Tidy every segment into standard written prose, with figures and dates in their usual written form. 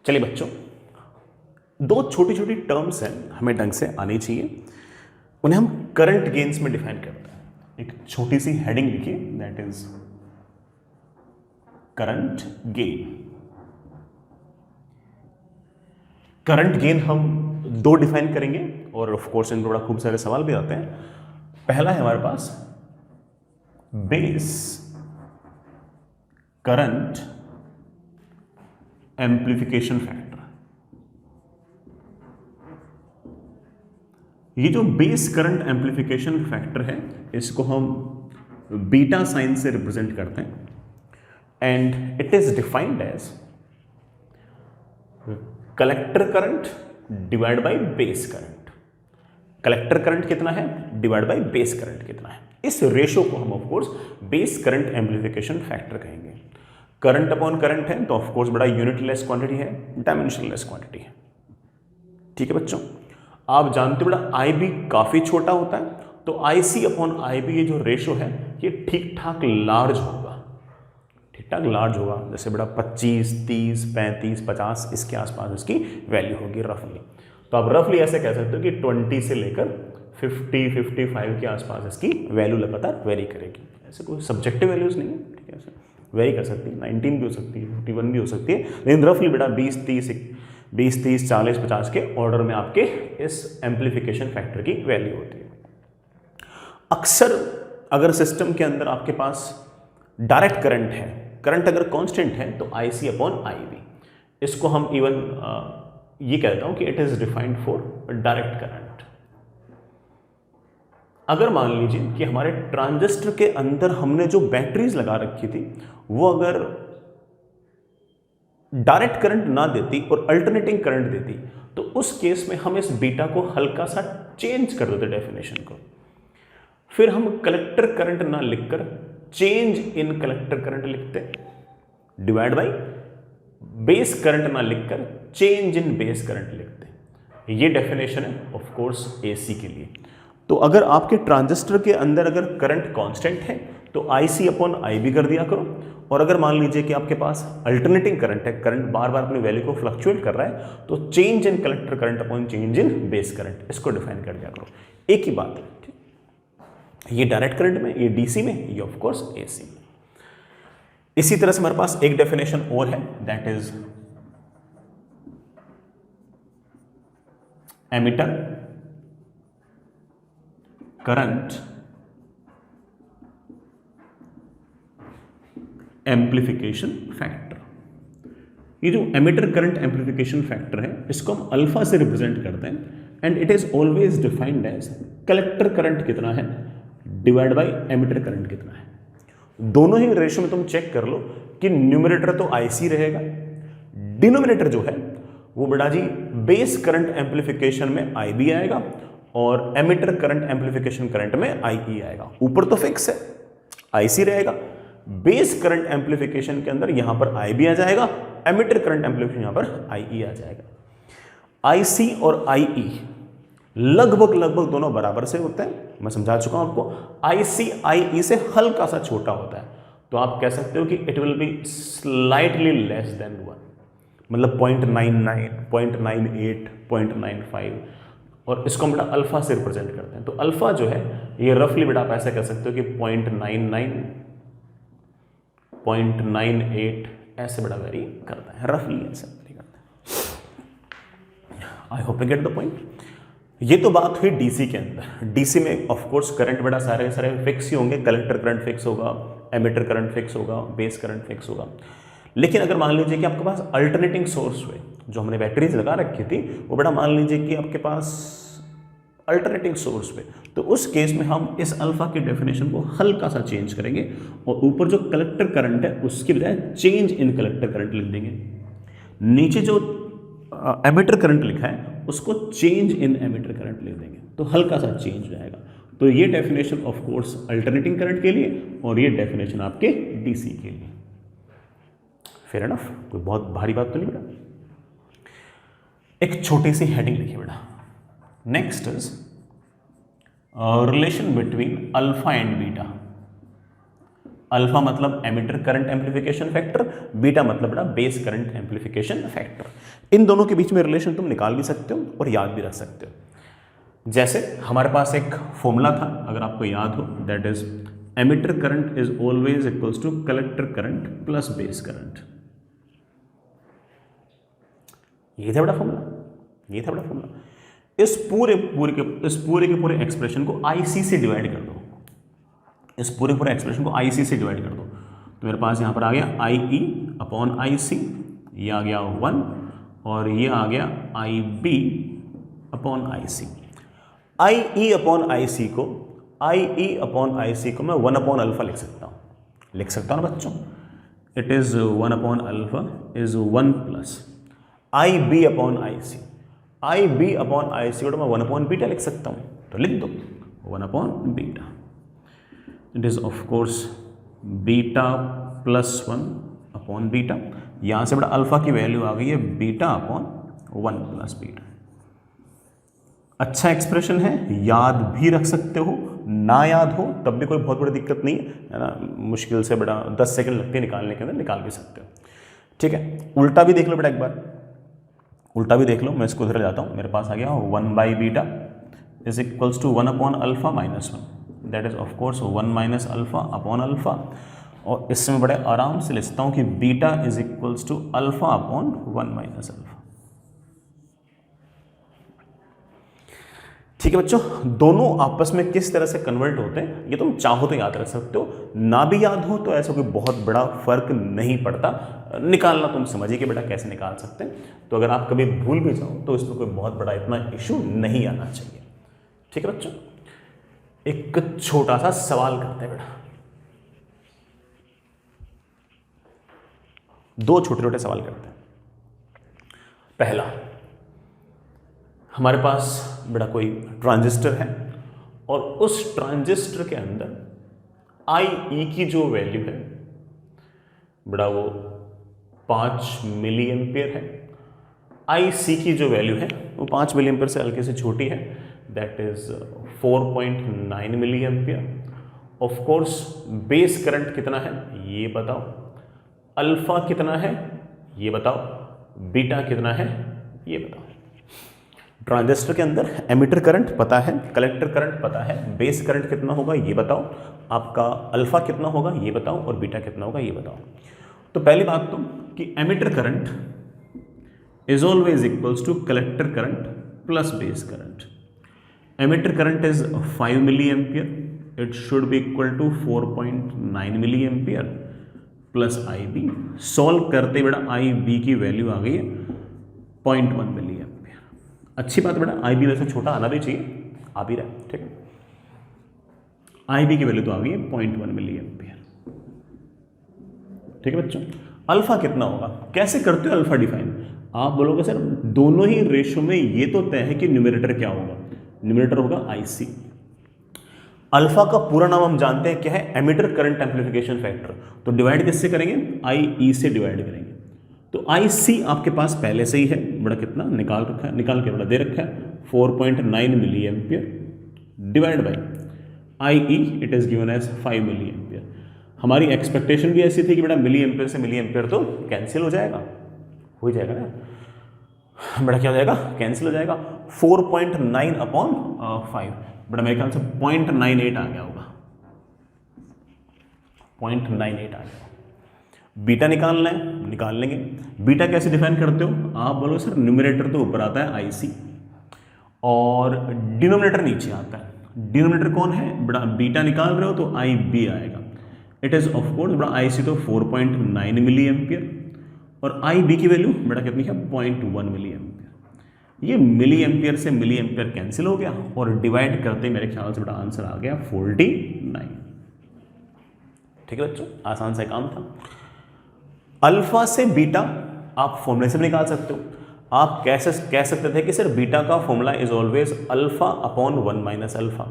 चलिए बच्चों, दो छोटी छोटी टर्म्स हैं, हमें ढंग से आनी चाहिए, उन्हें हम करंट गेन्स में डिफाइन करते हैं। एक छोटी सी हेडिंग लिखिए, that is current gain. Current gain हम दो डिफाइन करेंगे और ऑफ कोर्स इन पर बड़ा खूब सारे सवाल भी आते हैं। पहला है हमारे पास बेस करंट एम्प्लीफिकेशन फैक्टर। ये जो बेस करंट एम्प्लीफिकेशन फैक्टर है, इसको हम बीटा साइन से रिप्रेजेंट करते हैं and it is defined as collector current divide by base current. Collector current कितना है डिवाइड बाय बेस करंट कितना है, इस रेशो को हम of course base current amplification factor कहेंगे। करंट अपॉन करंट है तो ऑफ कोर्स बड़ा यूनिट लेस क्वांटिटी है, डायमेंशन लेस क्वांटिटी है। ठीक है बच्चों, आप जानते हो बड़ा आई बी काफी छोटा होता है, तो आई सी अपॉन आई बी ये जो रेशो है ये ठीक ठाक लार्ज होगा, ठीक ठाक लार्ज होगा। जैसे बड़ा 25, 30, 35, 50 इसके आसपास इसकी वैल्यू होगी रफली। तो आप रफली ऐसे कह सकते हो कि 20 से लेकर 50, 55 के आसपास इसकी वैल्यू लगातार वेरी करेगी। ऐसे कोई सब्जेक्टिव वैल्यूज नहीं है, ठीक है, ऐसे वेरी कर सकती है, 19 भी हो सकती है, 51 भी हो सकती है, लेकिन रफली बेटा 20, 30, 40, 50 के ऑर्डर में आपके इस एम्प्लीफिकेशन फैक्टर की वैल्यू होती है। अक्सर अगर सिस्टम के अंदर आपके पास डायरेक्ट करंट है, करंट अगर कांस्टेंट है तो आई सी अपॉन आई बी, इसको हम इवन ये कहता हूं कि it is defined for direct current. अगर मान लीजिए कि हमारे ट्रांजिस्टर के अंदर हमने जो बैटरीज लगा रखी थी वो अगर डायरेक्ट करंट ना देती और अल्टरनेटिंग करंट देती, तो उस केस में हम इस बीटा को हल्का सा चेंज कर देते डेफिनेशन को। फिर हम कलेक्टर करंट ना लिखकर चेंज इन कलेक्टर करंट लिखते, डिवाइड बाय बेस करंट ना लिखकर चेंज इन बेस करंट लिखते। ये डेफिनेशन है ऑफ कोर्स एसी के लिए। तो अगर आपके ट्रांजिस्टर के अंदर अगर करंट कांस्टेंट है तो आई सी अपॉन आई बी कर दिया करो, और अगर मान लीजिए कि आपके पास अल्टरनेटिंग करंट है, करंट बार बार अपनी वैल्यू को फ्लक्चुएट कर रहा है, तो change in collector current upon change in base current, इसको डिफाइन कर दिया करो। एक ही बात है, ठीक। ये डायरेक्ट करंट में, ये डीसी में, ये ऑफ कोर्स एसी में। इसी तरह से हमारे पास एक डेफिनेशन और है, that is emitter current amplification factor. ये जो एमिटर करंट एम्प्लीफिकेशन फैक्टर है, इसको हम अल्फा से रिप्रेजेंट करते हैं and it is always defined as collector current कितना है डिवाइड बाय एमिटर करंट कितना है। दोनों ही रेशो में तुम चेक कर लो कि न्यूमरेटर तो आईसी रहेगा, डिनोमिनेटर जो है वो बेटा जी बेस करंट एम्प्लीफिकेशन में आईबी आएगा और एमिटर करंट एम्प्लीफिकेशन करंट में आईई आएगा। ऊपर तो फिक्स है आईसी रहेगा, बेस करंट एम्प्लीफिकेशन के अंदर यहां पर आईबी आ जाएगा, एमिटर करंट एम्प्लीफिकेशन यहां पर आईई आ जाएगा। आईसी और आईई लगभग दोनों बराबर से होते हैं, मैं समझा चुका हूं आपको। आईसी आईई से हल्का सा छोटा होता है, तो आप कह सकते हो कि it will be slightly less than 1, मतलब 0.99, 0.98, 0.95, और इसको हम बेटा अल्फा से रिप्रेजेंट करते हैं। तो अल्फा जो है ये रफली बेटा आप ऐसे कह सकते हो कि 0.99, 0.98 ऐसे बड़ा वेरी करता है, रफली ऐसे वेरी करता है। I hope you get the point. ये तो बात हुई डीसी के अंदर। डीसी में ऑफ कोर्स करंट बड़ा सारे फिक्स ही होंगे, कलेक्टर करंट फिक्स होगा, एमिटर करंट फिक्स होगा, बेस करंट फिक्स होगा। लेकिन अगर मान लीजिए कि आपके पास अल्टरनेटिंग सोर्स हुए, जो हमने बैटरीज लगा रखी थी वो बड़ा मान लीजिए कि आपके पास अल्टरनेटिंग सोर्स पे, तो उस केस में हम इस अल्फा की डेफिनेशन को हल्का सा चेंज करेंगे और ऊपर जो कलेक्टर करंट है उसकी बजाय चेंज इन कलेक्टर करंट लिख देंगे। नीचे जो एमिटर करंट लिखा है उसको चेंज इन एमिटर करंट लिख देंगे, तो हल्का सा चेंज हो जाएगा। तो ये definition of course alternating current के लिए और ये डेफिनेशन आपके डीसी के लिए। फेयर एनफ, कोई बहुत भारी बात तो नहीं बेटा। एक छोटी सी हेडिंग लिखिए बेटा, next is relation between alpha and beta. Alpha मतलब emitter current amplification factor, beta मतलब बेटा बेस करंट एम्पलीफिकेशन फैक्टर। इन दोनों के बीच में रिलेशन तुम निकाल भी सकते हो और याद भी रख सकते हो। जैसे हमारे पास एक फॉर्मूला था, अगर आपको याद हो, that is emitter current is always equals to collector current plus base current. ये था बड़ा फॉर्मूला। इस पूरे के पूरे एक्सप्रेशन को IC से डिवाइड कर दो, इस पूरे एक्सप्रेशन को IC से डिवाइड कर दो, तो मेरे पास यहां पर आ गया IE अपॉन IC, ये आ गया 1 और ये आ गया IB upon IC। IE upon IC को मैं 1 अपॉन अल्फा लिख सकता हूं ना बच्चों। It is 1 upon alpha is 1 plus IB upon IC को तो मैं 1 अपॉन बीटा लिख सकता हूं, तो लिख दो 1 upon beta. It is of course beta plus 1 upon beta. यहां से बड़ा अल्फा की वैल्यू आ गई है बीटा अपॉन 1 प्लस बीटा। अच्छा एक्सप्रेशन है, याद भी रख सकते हो, ना याद हो तब भी कोई बहुत बड़ी दिक्कत नहीं है ना, मुश्किल से बड़ा 10 सेकंड लगते हैं निकालने के अंदर, निकाल भी सकते हो। ठीक है, उल्टा भी देख लो बेटा, एक बार उल्टा भी देख लो। मैं इसको उधर जाता हूं, मेरे पास आ गया 1 by beta is equals to 1 upon alpha minus 1, that is of course 1 minus alpha upon alpha. और इसमें बड़े आराम से लिखता हूं कि beta is equals to alpha upon 1 minus alpha. ठीक है बच्चों, दोनों आपस में किस तरह से कन्वर्ट होते हैं ये तुम चाहो तो याद रख सकते हो, ना भी याद हो तो ऐसा कोई बहुत बड़ा फर्क नहीं पड़ता, निकालना तुम समझिए कि बेटा कैसे निकाल सकते हैं। तो अगर आप कभी भूल भी जाओ तो इसमें कोई बहुत बड़ा इतना इशू नहीं आना चाहिए। ठीक है बच्चों, एक छोटा सा सवाल करते हैं बेटा, 2 छोटे छोटे सवाल करते हैं। पहला, हमारे पास बेटा कोई ट्रांजिस्टर है और उस ट्रांजिस्टर के अंदर IE की जो वैल्यू है बेटा वो 5 मिली एम्पियर है, IC की जो वैल्यू है वो 5 मिली एम्पियर से हल्के से छोटी है, that is 4.9 milli ampere. Of course base current कितना है ये बताओ, अल्फा कितना है ये बताओ, बीटा कितना है ये बताओ। ट्रांजिस्टर के अंदर एमिटर करंट पता है, कलेक्टर करंट पता है, बेस करंट कितना होगा ये बताओ, आपका अल्फा कितना होगा ये बताओ और बीटा कितना होगा ये बताओ। तो पहली बात तो कि emitter current is always equals to collector current plus base current. Emitter current is 5 milli ampere, it should be equal to 4.9 milli ampere plus IB। Solve करते बेटा IB की वैल्यू आ गई है 0.1 मिली एम्पियर। अच्छी बात बेटा, IB वैसे छोटा आना भी चाहिए, आ भी रहा है। ठीक है, IB की वैल्यू तो आ गई है 0.1 मिली एम्पियर। ठीक है बच्चों, अल्फा कितना होगा, कैसे करते हो अल्फा डिफाइन? आप बोलोगे सर दोनों ही रेशो में ये तो तय है कि न्यूमरेटर क्या होगा, न्यूमरेटर होगा IC। अल्फा का पूरा नाम हम जानते हैं क्या है, एमिटर करंट एम्पलीफिकेशन फैक्टर। तो डिवाइड किससे करेंगे, IE से डिवाइड करेंगे। तो IC आपके पास पहले से ही है बड़ा, कितना निकाल रखा है, निकाल के बड़ा दे रखा है 4.9 milli ampere divide by IE, it is given as 5 milli ampere. हमारी एक्सपेक्टेशन भी ऐसी थी कि बेटा मिली एम्पियर से मिली एम्पियर तो कैंसिल हो जाएगा ना बेटा, क्या हो जाएगा, कैंसिल हो जाएगा। 4.9 अपॉन 5 बेटा मेरे ख्याल से 0.98 आ गया होगा, 0.98 आ गया। बीटा निकालना है, निकाल लेंगे। बीटा कैसे डिफाइन करते हो, आप बोलो सर न्यूमरेटर तो ऊपर आता है IC और डिनोमिनेटर नीचे आता है। डिनोमिनेटर कौन है बड़ा, बीटा निकाल रहे हो तो IB आएगा। इट इज ऑफ कोर्स बड़ा IC तो 4.9 मिली एम्पियर और IB की वैल्यू बड़ा कितनी है 0.1 मिली एम्पियर। ये मिली एम्पियर से मिली एम्पियर कैंसिल हो गया और डिवाइड करते मेरे ख्याल से बड़ा आंसर आ गया 49। ठीक है बच्चों, आसान सा काम था। अल्फा से बीटा आप फॉर्मूले से भी निकाल सकते हो। आप कैसे कह सकते थे कि सर बीटा का formula is always alpha upon 1 minus alpha.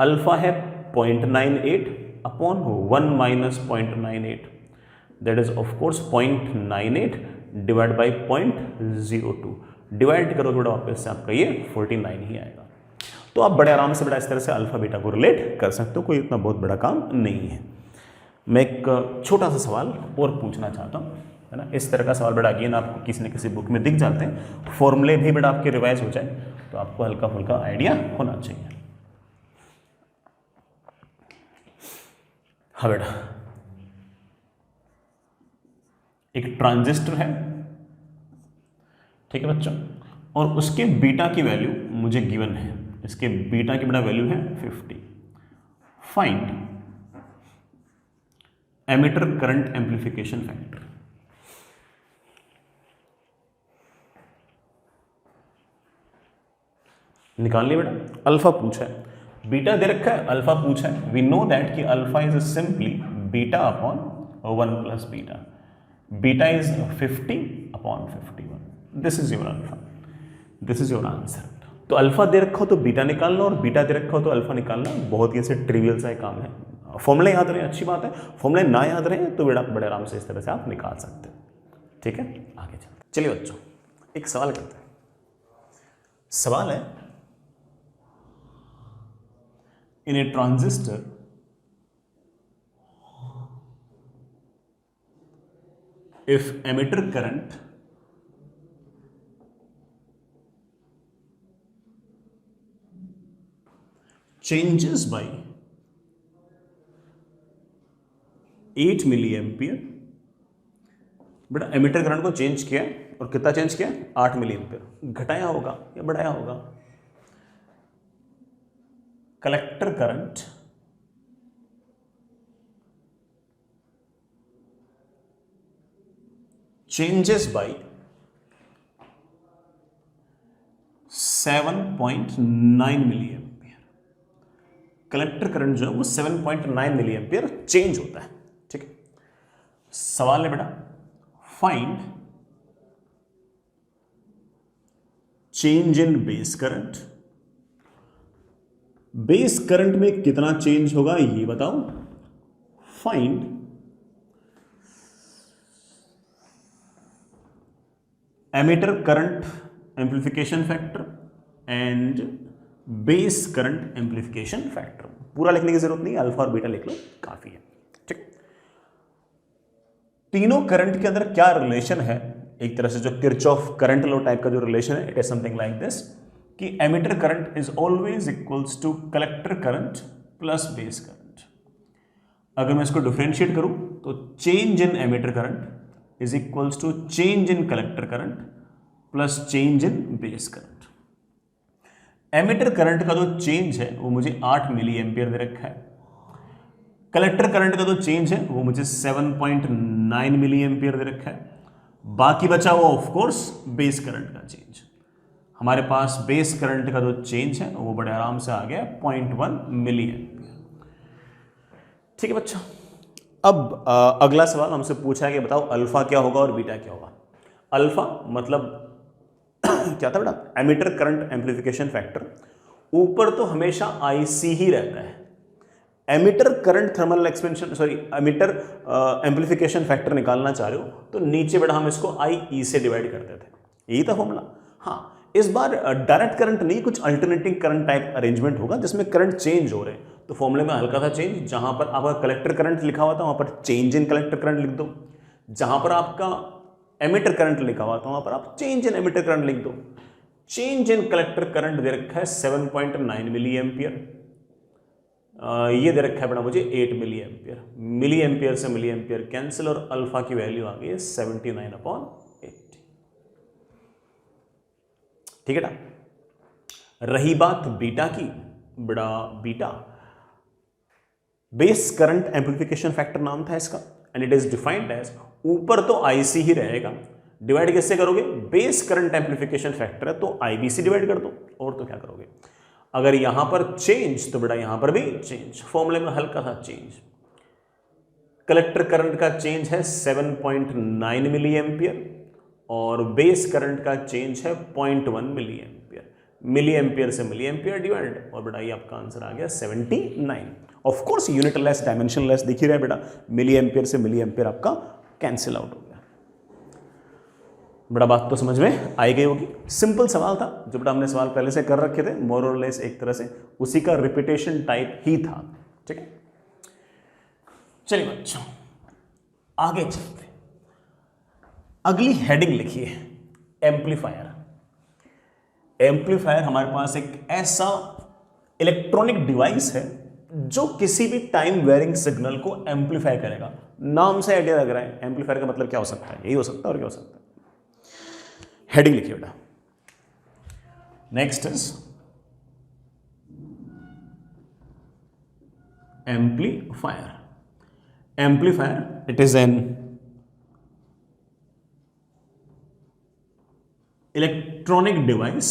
Alpha है 0.98 upon 1 minus 0.98, that is of course 0.98 divide by 0.02। Divide करोगे बेटा वापस से आपका ये 49 ही आएगा। तो आप बड़े आराम से बेटा इस तरह से अल्फा बीटा को रिलेट कर सकते हो, कोई इतना बहुत बड़ा काम नहीं है। मैं एक छोटा सा सवाल और पूछना चाहता हूँ, है ना। इस तरह का सवाल बेटा अगेन आपको किसी न किसी बुक में दिख जाते हैं, फॉर्मूले भी बेटा आपके रिवाइज हो जाए तो आपको हल्का फुल्का आइडिया होना चाहिए। हाँ बेटा, एक ट्रांजिस्टर है, ठीक है बच्चों, और उसके बीटा की वैल्यू मुझे गिवन है। इसके बीटा की बेटा वैल्यू है 50। Find emitter current amplification factor. निकाल लिया बेटा। अल्फा पूछा है, बीटा दे रखा है, अल्फा पूछा है। वी नो दैट कि alpha is simply beta upon 1 plus beta. Beta is 50 upon 51। This is your alpha, this is your answer. तो अल्फा दे रखा हो तो बीटा निकालना, और बीटा दे रखा हो तो अल्फा निकालना। बहुत ही ऐसे ट्रिवियल सा काम है। फॉर्मूले याद रहे अच्छी बात है, फॉर्मूले ना याद रहे तो बेटा बड़े आराम से इस तरह से आप निकाल सकते हैं। ठीक है, आगे चलते। चलिए बच्चों, एक सवाल करते हैं। सवाल है, in a transistor if emitter current changes by 8 milli ampere. बेटा एमिटर करंट को चेंज किया, और कितना चेंज किया? 8 मिली एम्पियर। घटाया होगा या बढ़ाया होगा? Collector current changes by 7.9 milli ampere. Collector current जो है वो 7.9 मिली एम्पियर चेंज होता है। ठीक है, सवाल है बेटा, find change in base current. Base current में कितना चेंज होगा ये बताओ। Find emitter current amplification factor and base current amplification factor. पूरा लिखने की जरूरत नहीं है, अल्फा और बीटा लिख लो, काफी है। ठीक, तीनों करंट के अंदर क्या रिलेशन है? एक तरह से जो किरचॉफ करंट लॉ टाइप का जो रिलेशन है, it is something like this कि emitter current is always equals to collector current plus base current. अगर मैं इसको डिफरेंशिएट करूं तो change in emitter current is equals to change in collector current plus change in base current. Emitter current का जो change है वो मुझे 8 मिली एम्पियर दे रखा है। कलेक्टर करंट का जो चेंज है वो मुझे 7.9 मिली एम्पियर दे रखा है। बाकी बचा हुआ ऑफ कोर्स बेस करंट का चेंज। हमारे पास बेस करंट का जो चेंज है वो बड़े आराम से आ गया 0.1 मिली एम्पियर। ठीक है बच्चा, अब अगला सवाल हमसे पूछा है कि बताओ अल्फा क्या होगा और बीटा क्या होगा। अल्फा मतलब क्या था बेटा? Emitter current amplification factor. ऊपर तो हमेशा IC ही रहता है। Emitter current thermal expansion emitter amplification factor निकालना चाह रहे हो तो नीचे बेटा हम इसको IE से डिवाइड करते थे, यही था फॉर्मूला। हाँ, इस बार डायरेक्ट करंट नहीं, कुछ अल्टरनेटिंग करंट टाइप अरेंजमेंट होगा जिसमें करंट चेंज हो रहे हैं। तो फॉर्मूले में हल्का सा चेंज, जहां पर आपका कलेक्टर करंट लिखा हुआ था वहां पर चेंज इन कलेक्टर करंट लिख दो। जहां पर आपका एमिटर करंट लिखा हुआ था वहां पर आप चेंज इन एमिटर करंट लिख दो। चेंज इन कलेक्टर करंट दे रखा है 7.9 मिली एम्पियर। ये दे रखा है बेटा मुझे 8 मिली एम्पियर। मिली एम्पियर से मिली एम्पियर कैंसिल, और अल्फा की वैल्यू आ गई है 79/80। ठीक है ना। रही बात बीटा की, बेटा beta base current amplification factor नाम था इसका, and it is defined as, ऊपर तो IC ही रहेगा, डिवाइड कैसे करोगे? बेस करंट एम्प्लीफिकेशन फैक्टर है तो IB से डिवाइड कर दो, और तो क्या करोगे। अगर यहां पर चेंज तो बेटा यहां पर भी चेंज। फॉर्मूले में हल्का सा चेंज। कलेक्टर करंट का चेंज है 7.9 मिली एम्पियर और बेस करंट का चेंज है 0.1 मिली एम्पियर। मिली एम्पियर से मिली एम्पियर डिवाइड, और बेटा ये आपका आंसर आ गया 79। Of course unit less dimension less दिख ही रहा है बेटा, मिली एम्पियर से मिली एम्पियर आपका कैंसिल आउट हो गया। बड़ा बात तो समझ में आई गई होगी। सिंपल सवाल था, जो बेटा हमने सवाल पहले से कर रखे थे, मोर और लेस एक तरह से उसी का रिपीटेशन टाइप ही था। ठीक है, चलिए बच्चों आगे चलते, अगली हेडिंग लिखिए एम्पलीफायर। एम्पलीफायर हमारे पास एक ऐसा इलेक्ट्रॉनिक डिवाइस है जो किसी भी टाइम वेरिंग सिग्नल को एम्पलीफाई करेगा। नाम से आइडिया लग रहा है एम्पलीफायर का मतलब क्या हो सकता है, यही हो सकता है और क्या हो सकता है। हेडिंग लिखिए बेटा। Next is amplifier. Amplifier it is an electronic device,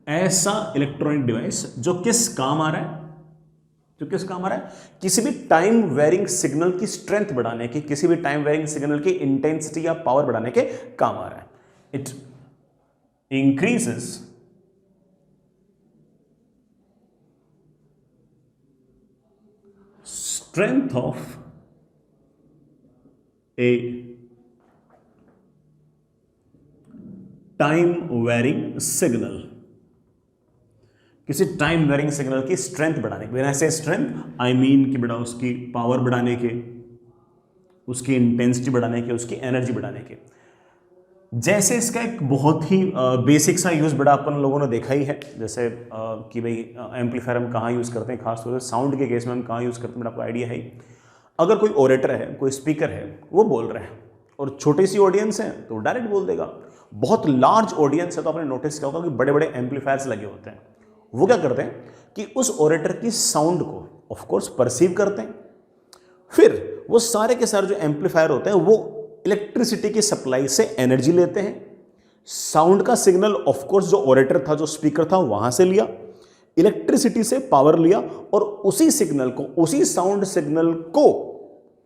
ऐसा इलेक्ट्रॉनिक डिवाइस जो किस काम आ रहा है, जो किस काम आ रहा है, किसी भी टाइम वेरिंग सिग्नल की स्ट्रेंथ बढ़ाने की, किसी भी टाइम वेरिंग सिग्नल की इंटेंसिटी या पावर बढ़ाने के काम आ रहा है। It increases strength of a time varying signal, किसी टाइम वेरिंग सिग्नल की स्ट्रेंथ बढ़ाने के, वैसे स्ट्रेंथ आई मीन कि बेटा उसकी पावर बढ़ाने के, उसकी इंटेंसिटी बढ़ाने के, उसकी एनर्जी बढ़ाने के। जैसे इसका एक बहुत ही बेसिक सा यूज बेटा अपन लोगों ने देखा ही है, जैसे कि भाई एम्पलीफायर हम कहाँ यूज करते हैं, खासतौर से साउंड के केस में हम कहाँ यूज करते हैं, बेटा आपको आइडिया है ही। अगर कोई ओरेटर है, कोई स्पीकर है, वो बोल रहा है और छोटी सी ऑडियंस है तो डायरेक्ट बोल देगा। बहुत लार्ज ऑडियंस है तो आपने नोटिस किया होगा कि बड़े बड़े एम्पलीफायर्स लगे होते हैं। वो क्या करते हैं कि उस ओरेटर की साउंड को ऑफ कोर्स परसीव करते हैं, फिर वो सारे के सारे जो एम्पलीफायर होते हैं वो इलेक्ट्रिसिटी की सप्लाई से एनर्जी लेते हैं। साउंड का सिग्नल ऑफ कोर्स जो ओरेटर था, जो स्पीकर था, वहां से लिया, इलेक्ट्रिसिटी से पावर लिया और उसी सिग्नल को, उसी साउंड सिग्नल को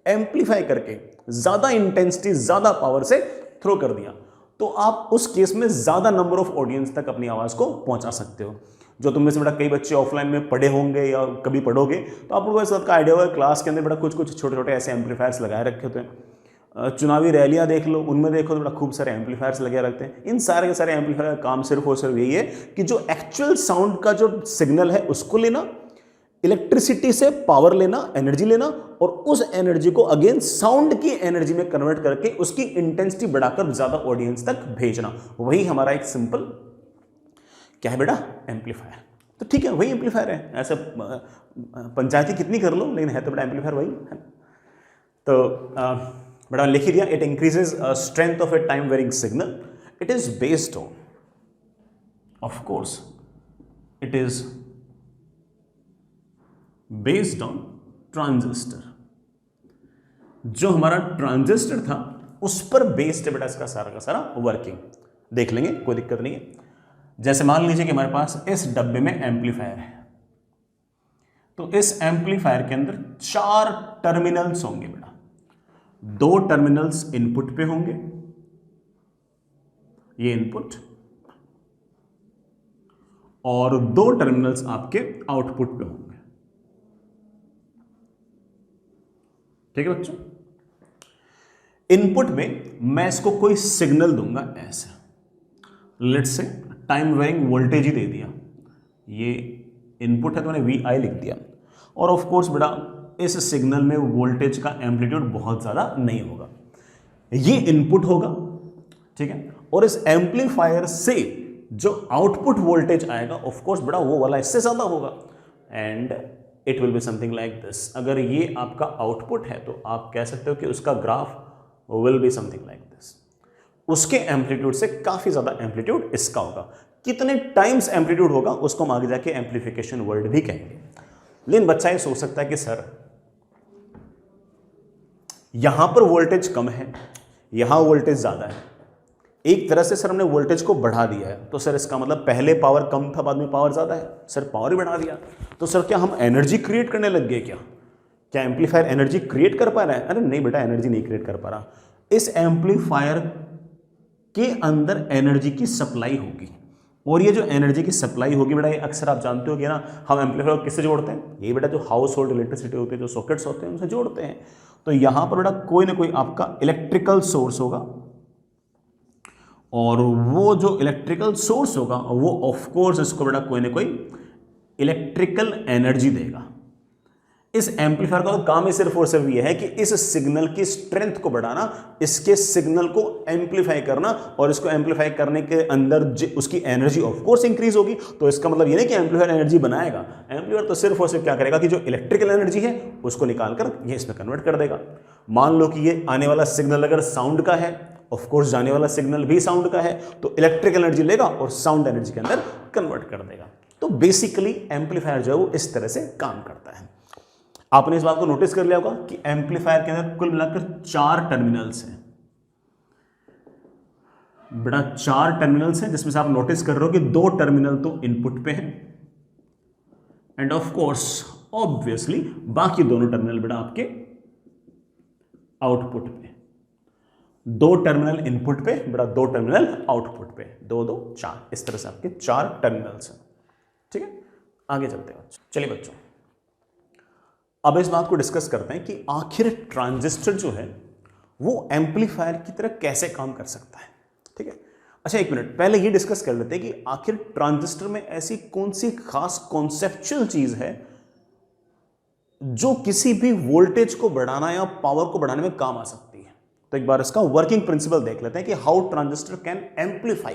एम्पलीफाई करके ज्यादा इंटेंसिटी, ज्यादा पावर से थ्रो कर दिया। तो आप उस केस में ज्यादा नंबर ऑफ ऑडियंस तक अपनी आवाज को पहुंचा सकते हो। जो तुम में से बेटा कई बच्चे ऑफलाइन में पढ़े होंगे या कभी पढ़ोगे तो आप लोगों को सबका आइडिया होगा, क्लास के अंदर बेटा कुछ कुछ छोटे छोटे ऐसे एम्पलीफायर्स लगाए रखे होते हैं। चुनावी रैलियां देख लो, उनमें देखो तो बेटा खूब सारे एम्पलीफायर्स लगे रखते हैं। इन सारे के सारे एम्पलीफायर का काम सिर्फ और सिर्फ यही है कि जो एक्चुअल साउंड का जो सिग्नल है उसको लेना, इलेक्ट्रिसिटी से पावर लेना, एनर्जी लेना और उस एनर्जी को अगेन साउंड की एनर्जी में कन्वर्ट करके उसकी इंटेंसिटी बढ़ाकर ज्यादा ऑडियंस तक भेजना। वही हमारा एक सिंपल क्या है बेटा, एम्पलीफायर। तो ठीक है, वही एम्पलीफायर है। ऐसे पंचायती कितनी कर लो, लेकिन है तो बेटा एम्पलीफायर वही है। तो बेटा लिख ही दिया, it increases strength of a time varying signal. It is based on, of course it is based on transistor. जो हमारा ट्रांजिस्टर था उस पर बेस्ड है बेटा इसका सारा का सारा वर्किंग। देख लेंगे, कोई दिक्कत नहीं है। जैसे मान लीजिए कि हमारे पास इस डब्बे में एम्पलीफायर है, तो इस एम्पलीफायर के अंदर 4 टर्मिनल्स होंगे बेटा। 2 टर्मिनल्स इनपुट पे होंगे, ये इनपुट, और 2 टर्मिनल्स आपके आउटपुट पे होंगे। ठीक है बच्चों, इनपुट में मैं इसको कोई सिग्नल दूंगा ऐसे, let's say time varying voltage ही दे दिया। ये इनपुट है तो मैंने VI लिख दिया। और ऑफ कोर्स बेटा इस सिग्नल में वोल्टेज का एम्पलीट्यूड बहुत ज़्यादा नहीं होगा। ये इनपुट होगा, ठीक है, और इस एम्पलीफायर से जो आउटपुट वोल्टेज आएगा ऑफ कोर्स बेटा वो वाला इससे ज़्यादा होगा। And it will be something like this. अगर ये आपका आउटपुट है तो आप कह सकते हो कि उसका graph will be something like this. उसके एम्पलीट्यूड से काफी ज्यादा एम्पलीट्यूड इसका होगा। कितने टाइम्स एम्पलीट्यूड होगा उसको हम आगे जाके एम्पलीफिकेशन वर्ड भी कहेंगे। लेकिन बच्चा ये सोच सकता है कि सर यहां पर वोल्टेज कम है, यहां वोल्टेज ज्यादा है, एक तरह से सर हमने वोल्टेज को बढ़ा दिया है, तो सर इसका मतलब पहले पावर कम था बाद में पावर ज्यादा है, सर पावर ही बढ़ा दिया, तो सर क्या हम एनर्जी क्रिएट करने लग गए क्या एम्पलीफायर एनर्जी क्रिएट कर पा रहा है? अरे नहीं बेटा, एनर्जी नहीं क्रिएट कर पा रहा। इस एम्पलीफायर के अंदर एनर्जी की सप्लाई होगी, और ये जो एनर्जी की सप्लाई होगी बेटा, ये अक्सर आप जानते हो कि ना हम एम्पलीफायर को किससे जोड़ते हैं? ये बेटा जो हाउस होल्ड इलेक्ट्रिसिटी होती है, जो सॉकेट्स होते हैं उनसे जोड़ते हैं। तो यहां पर बेटा कोई ना कोई आपका इलेक्ट्रिकल सोर्स होगा, और वो जो इलेक्ट्रिकल सोर्स होगा वो ऑफ कोर्स इसको बेटा कोई ना कोई इलेक्ट्रिकल एनर्जी देगा। इस एम्पलीफायर का तो काम ही सिर्फ और सिर्फ ये है कि इस सिग्नल की स्ट्रेंथ को बढ़ाना, इसके सिग्नल को एम्पलीफाई करना, और इसको एम्पलीफाई करने के अंदर उसकी एनर्जी ऑफ कोर्स इंक्रीज होगी। तो इसका मतलब ये नहीं कि एम्पलीफायर एनर्जी बनाएगा, एम्पलीफायर तो सिर्फ और सिर्फ क्या करेगा कि जो इलेक्ट्रिकल एनर्जी है उसको निकालकर ये इसमें कन्वर्ट कर देगा। मान लो कि ये आने वाला सिग्नल अगर साउंड का है, ऑफ कोर्स जाने वाला सिग्नल भी साउंड का है, तो इलेक्ट्रिकल एनर्जी लेगा और साउंड एनर्जी के अंदर कन्वर्ट कर देगा। तो बेसिकली एम्पलीफायर जो है वो इस तरह से काम करता है। आपने इस बात को नोटिस कर लिया होगा कि एम्पलीफायर के अंदर कुल मिलाकर 4 टर्मिनल्स हैं। बेटा 4 टर्मिनल्स हैं, जिसमें से आप नोटिस कर रहे हो कि 2 टर्मिनल तो इनपुट पे हैं एंड ऑफ कोर्स ऑब्वियसली बाकी दोनों टर्मिनल बेटा आपके आउटपुट पे। 2 टर्मिनल इनपुट पे बेटा, 2 टर्मिनल आउटपुट पे, 2 2 4, इस तरह से आपके 4 टर्मिनल्स हैं। ठीक है, आगे चलते हैं बच्चों। चलिए बच्चों, अब इस बात को डिस्कस करते हैं कि आखिर ट्रांजिस्टर जो है वो एम्पलीफायर की तरह कैसे काम कर सकता है। ठीक है, अच्छा एक मिनट पहले ये डिस्कस कर लेते हैं कि आखिर ट्रांजिस्टर में ऐसी कौन सी खास कॉन्सेप्चुअल चीज है जो किसी भी वोल्टेज को बढ़ाना या पावर को बढ़ाने में काम आ सकती है। तो एक बार इसका वर्किंग प्रिंसिपल देख लेते हैं कि हाउ ट्रांजिस्टर कैन एम्पलीफाई,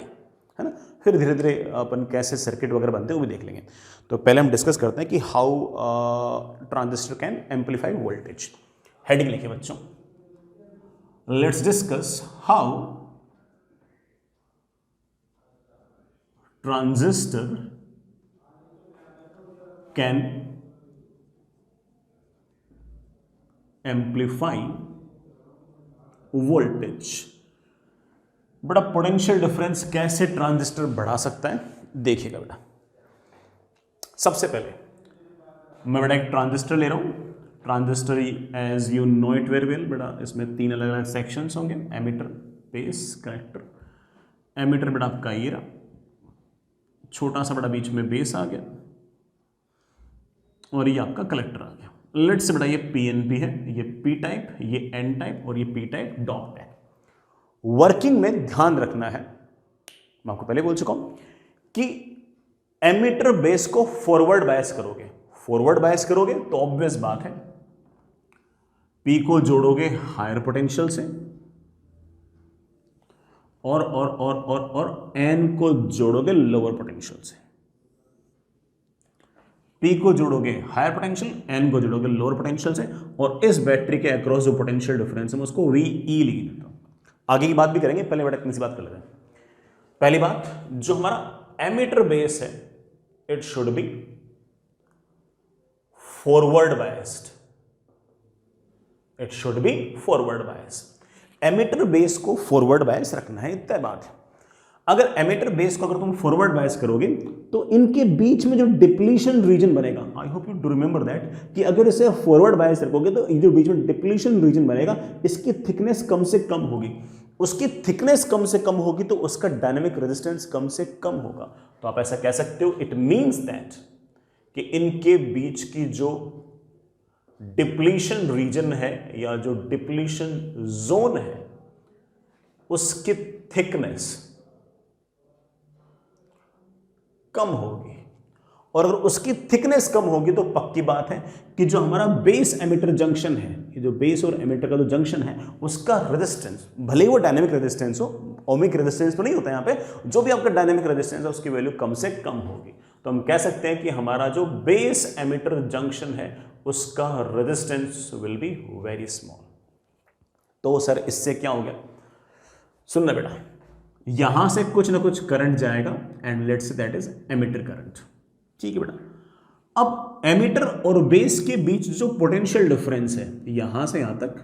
है ना। फिर धीरे धीरे अपन कैसे सर्किट वगैरह बनते हैं वो भी देख लेंगे। तो पहले हम डिस्कस करते हैं कि how transistor can amplify voltage. Heading लिखिए बच्चों, let's discuss how transistor can amplify voltage. बड़ा पोटेंशियल डिफरेंस कैसे ट्रांजिस्टर बढ़ा सकता है, देखिएगा बेटा। सबसे पहले मैं बेटा एक ट्रांजिस्टर ले रहा हूं। Transistor as you know it very well बेटा, इसमें 3 अलग अलग सेक्शंस होंगे, एमिटर, बेस, कलेक्टर। एमिटर बेटा आपका ये रहा, छोटा सा बड़ा बीच में बेस आ गया, और ये आपका कलेक्टर आ गया। लेट्स से बेटा ये पीएनपी है, ये पी टाइप, ये एन टाइप, और ये पी टाइप डॉट है। वर्किंग में ध्यान रखना है, मैं आपको पहले बोल चुका हूं कि एमिटर बेस को फॉरवर्ड बायस करोगे। फॉरवर्ड बायस करोगे तो ऑब्वियस बात है पी को जोड़ोगे हायर पोटेंशियल से, और एन को जोड़ोगे लोअर पोटेंशियल से। पी को जोड़ोगे हायर पोटेंशियल, एन को जोड़ोगे लोअर पोटेंशियल से, और इस बैटरी के अक्रॉस जो पोटेंशियल डिफरेंस है उसको वी ई लिख देता हूं। आगे की बात भी करेंगे, पहले बेटा इतनी सी बात कर लेते हैं। पहली बात, जो हमारा एमिटर बेस है it should B forward biased. It should B forward bias. Emitter base को फॉरवर्ड बायस रखना है, इतनी बात है। अगर एमिटर बेस को अगर तुम फॉरवर्ड बायस करोगे तो इनके बीच में जो डिप्लीशन रीजन बनेगा, I hope you do remember that, कि अगर इसे फॉरवर्ड बायस रखोगे तो ये जो बीच में डिप्लीशन रीजन बनेगा इसकी थिकनेस कम से कम होगी। उसकी थिकनेस कम से कम होगी तो उसका डायनेमिक रेजिस्टेंस कम से कम होगा। तो आप ऐसा कह सकते हो, इट मीन्स दैट कि इनके बीच की जो डिप्लीशन रीजन है या जो डिप्लीशन जोन है उसकी थिकनेस कम होगी, और अगर उसकी थिकनेस कम होगी तो पक्की बात है कि जो हमारा बेस एमिटर जंक्शन है, ये जो बेस और एमिटर का जो जंक्शन है उसका रेजिस्टेंस, भले ही वो डायनेमिक रेजिस्टेंस हो, ओमिक रेजिस्टेंस तो नहीं होता यहाँ पे, जो भी आपका डायनेमिक रेजिस्टेंस है उसकी वैल्यू कम से कम होगी। तो हम कह सकते हैं कि हमारा जो बेस एमिटर जंक्शन है उसका resistance will be very small. तो सर इससे क्या हो गया, सुनना बेटा, यहां से कुछ ना कुछ करंट जाएगा and let's say that is emitter current. ठीक है बेटा। अब एमिटर और बेस के बीच जो पोटेंशियल डिफरेंस है यहां से यहां तक,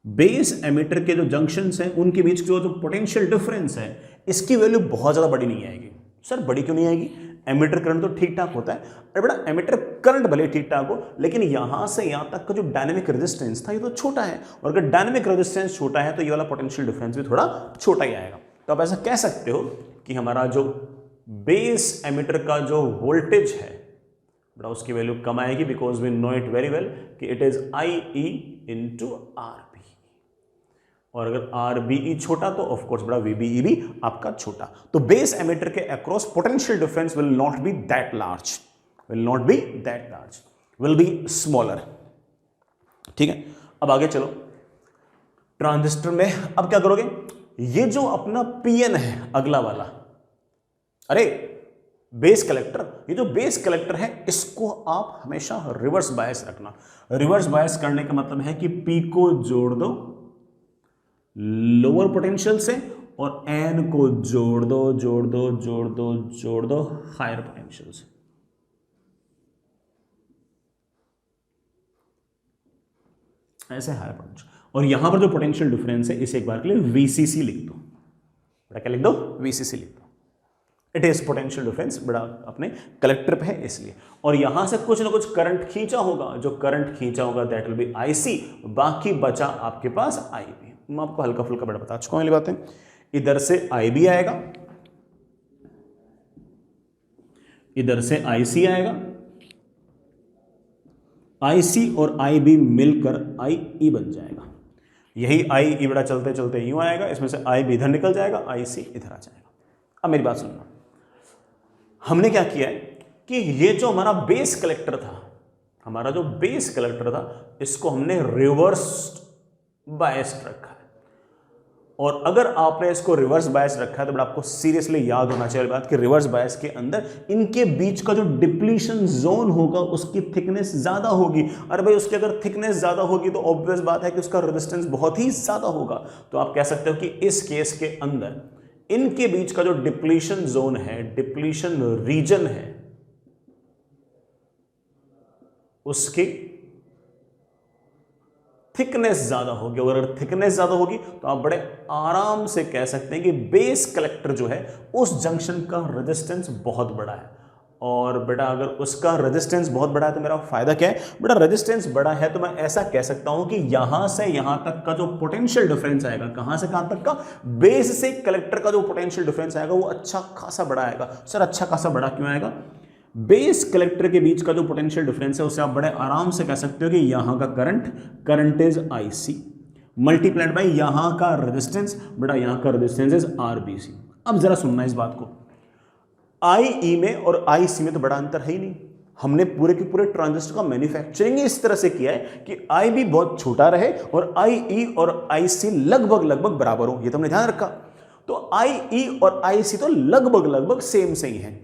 बेस एमिटर के जो जंक्शंस हैं उनके बीच जो पोटेंशियल डिफरेंस है इसकी वैल्यू बहुत ज्यादा बड़ी नहीं आएगी। सर बड़ी क्यों नहीं आएगी, एमिटर करंट तो ठीक ठाक होता है। अरे बेटा एमिटर करंट भले ठीक ठाक हो, लेकिन यहां से यहां तक का जो डायनेमिक रेजिस्टेंस था ये तो छोटा है, और अगर डायनेमिक रेजिस्टेंस छोटा है तो ये वाला पोटेंशियल डिफरेंस भी थोड़ा छोटा ही आएगा। तो आप ऐसा कह सकते हो कि हमारा जो बेस एमिटर का जो वोल्टेज है बड़ा उसकी वैल्यू कम आएगी, because we know it very well कि it is I E into R B, और अगर आर बी ई छोटा तो ऑफकोर्स बड़ा वी बी ई भी आपका छोटा। तो बेस एमिटर के across potential difference will not be that large, will not be that large. Will be smaller. ठीक है, अब आगे चलो। ट्रांजिस्टर में अब क्या करोगे, ये जो अपना पीएन है अगला वाला, अरे बेस कलेक्टर, ये जो बेस कलेक्टर है इसको आप हमेशा रिवर्स बायस रखना। रिवर्स बायस करने का मतलब है कि पी को जोड़ दो लोअर पोटेंशियल से और एन को जोड़ दो जोड़ दो जोड़ दो जोड़ दो हायर पोटेंशियल से। ऐसे हायर पोटेंशियल, और यहां पर जो पोटेंशियल डिफरेंस है इसे एक बार के लिए वीसीसी लिख दो। बड़ा क्या लिख दो, वीसीसी लिख दो। इट इज पोटेंशियल डिफरेंस, बड़ा अपने कलेक्टर पे है इसलिए। और यहां से कुछ ना कुछ करंट खींचा होगा, जो करंट खींचा होगा दैट विल बी आईसी, बाकी बचा आपके पास आईबी। मैं आपको हल्का फुल्का बड़ा बता चुका हूं ये बातें। इधर से आईबी आएगा, इधर से आईसी आएगा, आईसी और आईबी मिलकर आईई बन जाएगा। यही आईई बड़ा चलते चलते यूं आएगा, इसमें से आईबी इधर निकल जाएगा, आईसी इधर आ जाएगा। अब मेरी बात सुनना, हमने क्या किया है कि ये जो हमारा बेस कलेक्टर था, हमारा जो बेस कलेक्टर था इसको हमने रिवर्स बायस्ड रखा है। और अगर आपने इसको रिवर्स बायस रखा है तो बड़ा आपको सीरियसली याद होना चाहिए बात कि रिवर्स बायस के अंदर इनके बीच का जो डिप्लीशन जोन होगा उसकी थिकनेस ज्यादा होगी। अरे भाई उसकी अगर थिकनेस ज्यादा होगी तो ऑब्वियस बात है कि उसका रेजिस्टेंस बहुत ही ज्यादा होगा। तो आप कह सकते हो कि इस केस के अंदर इनके बीच का जो डिप्लीशन जोन है, डिप्लीशन रीजन है, उसकी थिकनेस ज्यादा होगी। और अगर थिकनेस ज्यादा होगी तो आप बड़े आराम से कह सकते हैं कि बेस कलेक्टर जो है उस जंक्शन का रेजिस्टेंस बहुत बड़ा है। और बेटा अगर उसका रेजिस्टेंस बहुत बड़ा है तो मेरा फायदा क्या है, बेटा रेजिस्टेंस बड़ा है तो मैं ऐसा कह सकता हूं कि यहां से यहां तक का जो पोटेंशियल डिफरेंस आएगा, कहां से कहां तक का, बेस से कलेक्टर का जो पोटेंशियल डिफरेंस आएगा वो अच्छा खासा बड़ा आएगा। सर अच्छा खासा बड़ा क्यों आएगा, बेस कलेक्टर के बीच का जो पोटेंशियल डिफरेंस है उसे आप बड़े आराम से कह सकते हो कि यहां का current is IC multiplied by यहां का रेजिस्टेंस, बेटा यहां का रेजिस्टेंस इज आरबीसी। अब जरा सुनना इस बात को, आईई में और आईसी में तो बड़ा अंतर है ही नहीं। हमने पूरे के पूरे ट्रांजिस्टर का मैन्युफैक्चरिंग इस तरह से किया है कि आईबी बहुत छोटा रहे और आईई और आईसी लगभग बराबर हो, ये तो हमने ध्यान रखा। तो आईई और आईसी तो लगभग सेम सही है।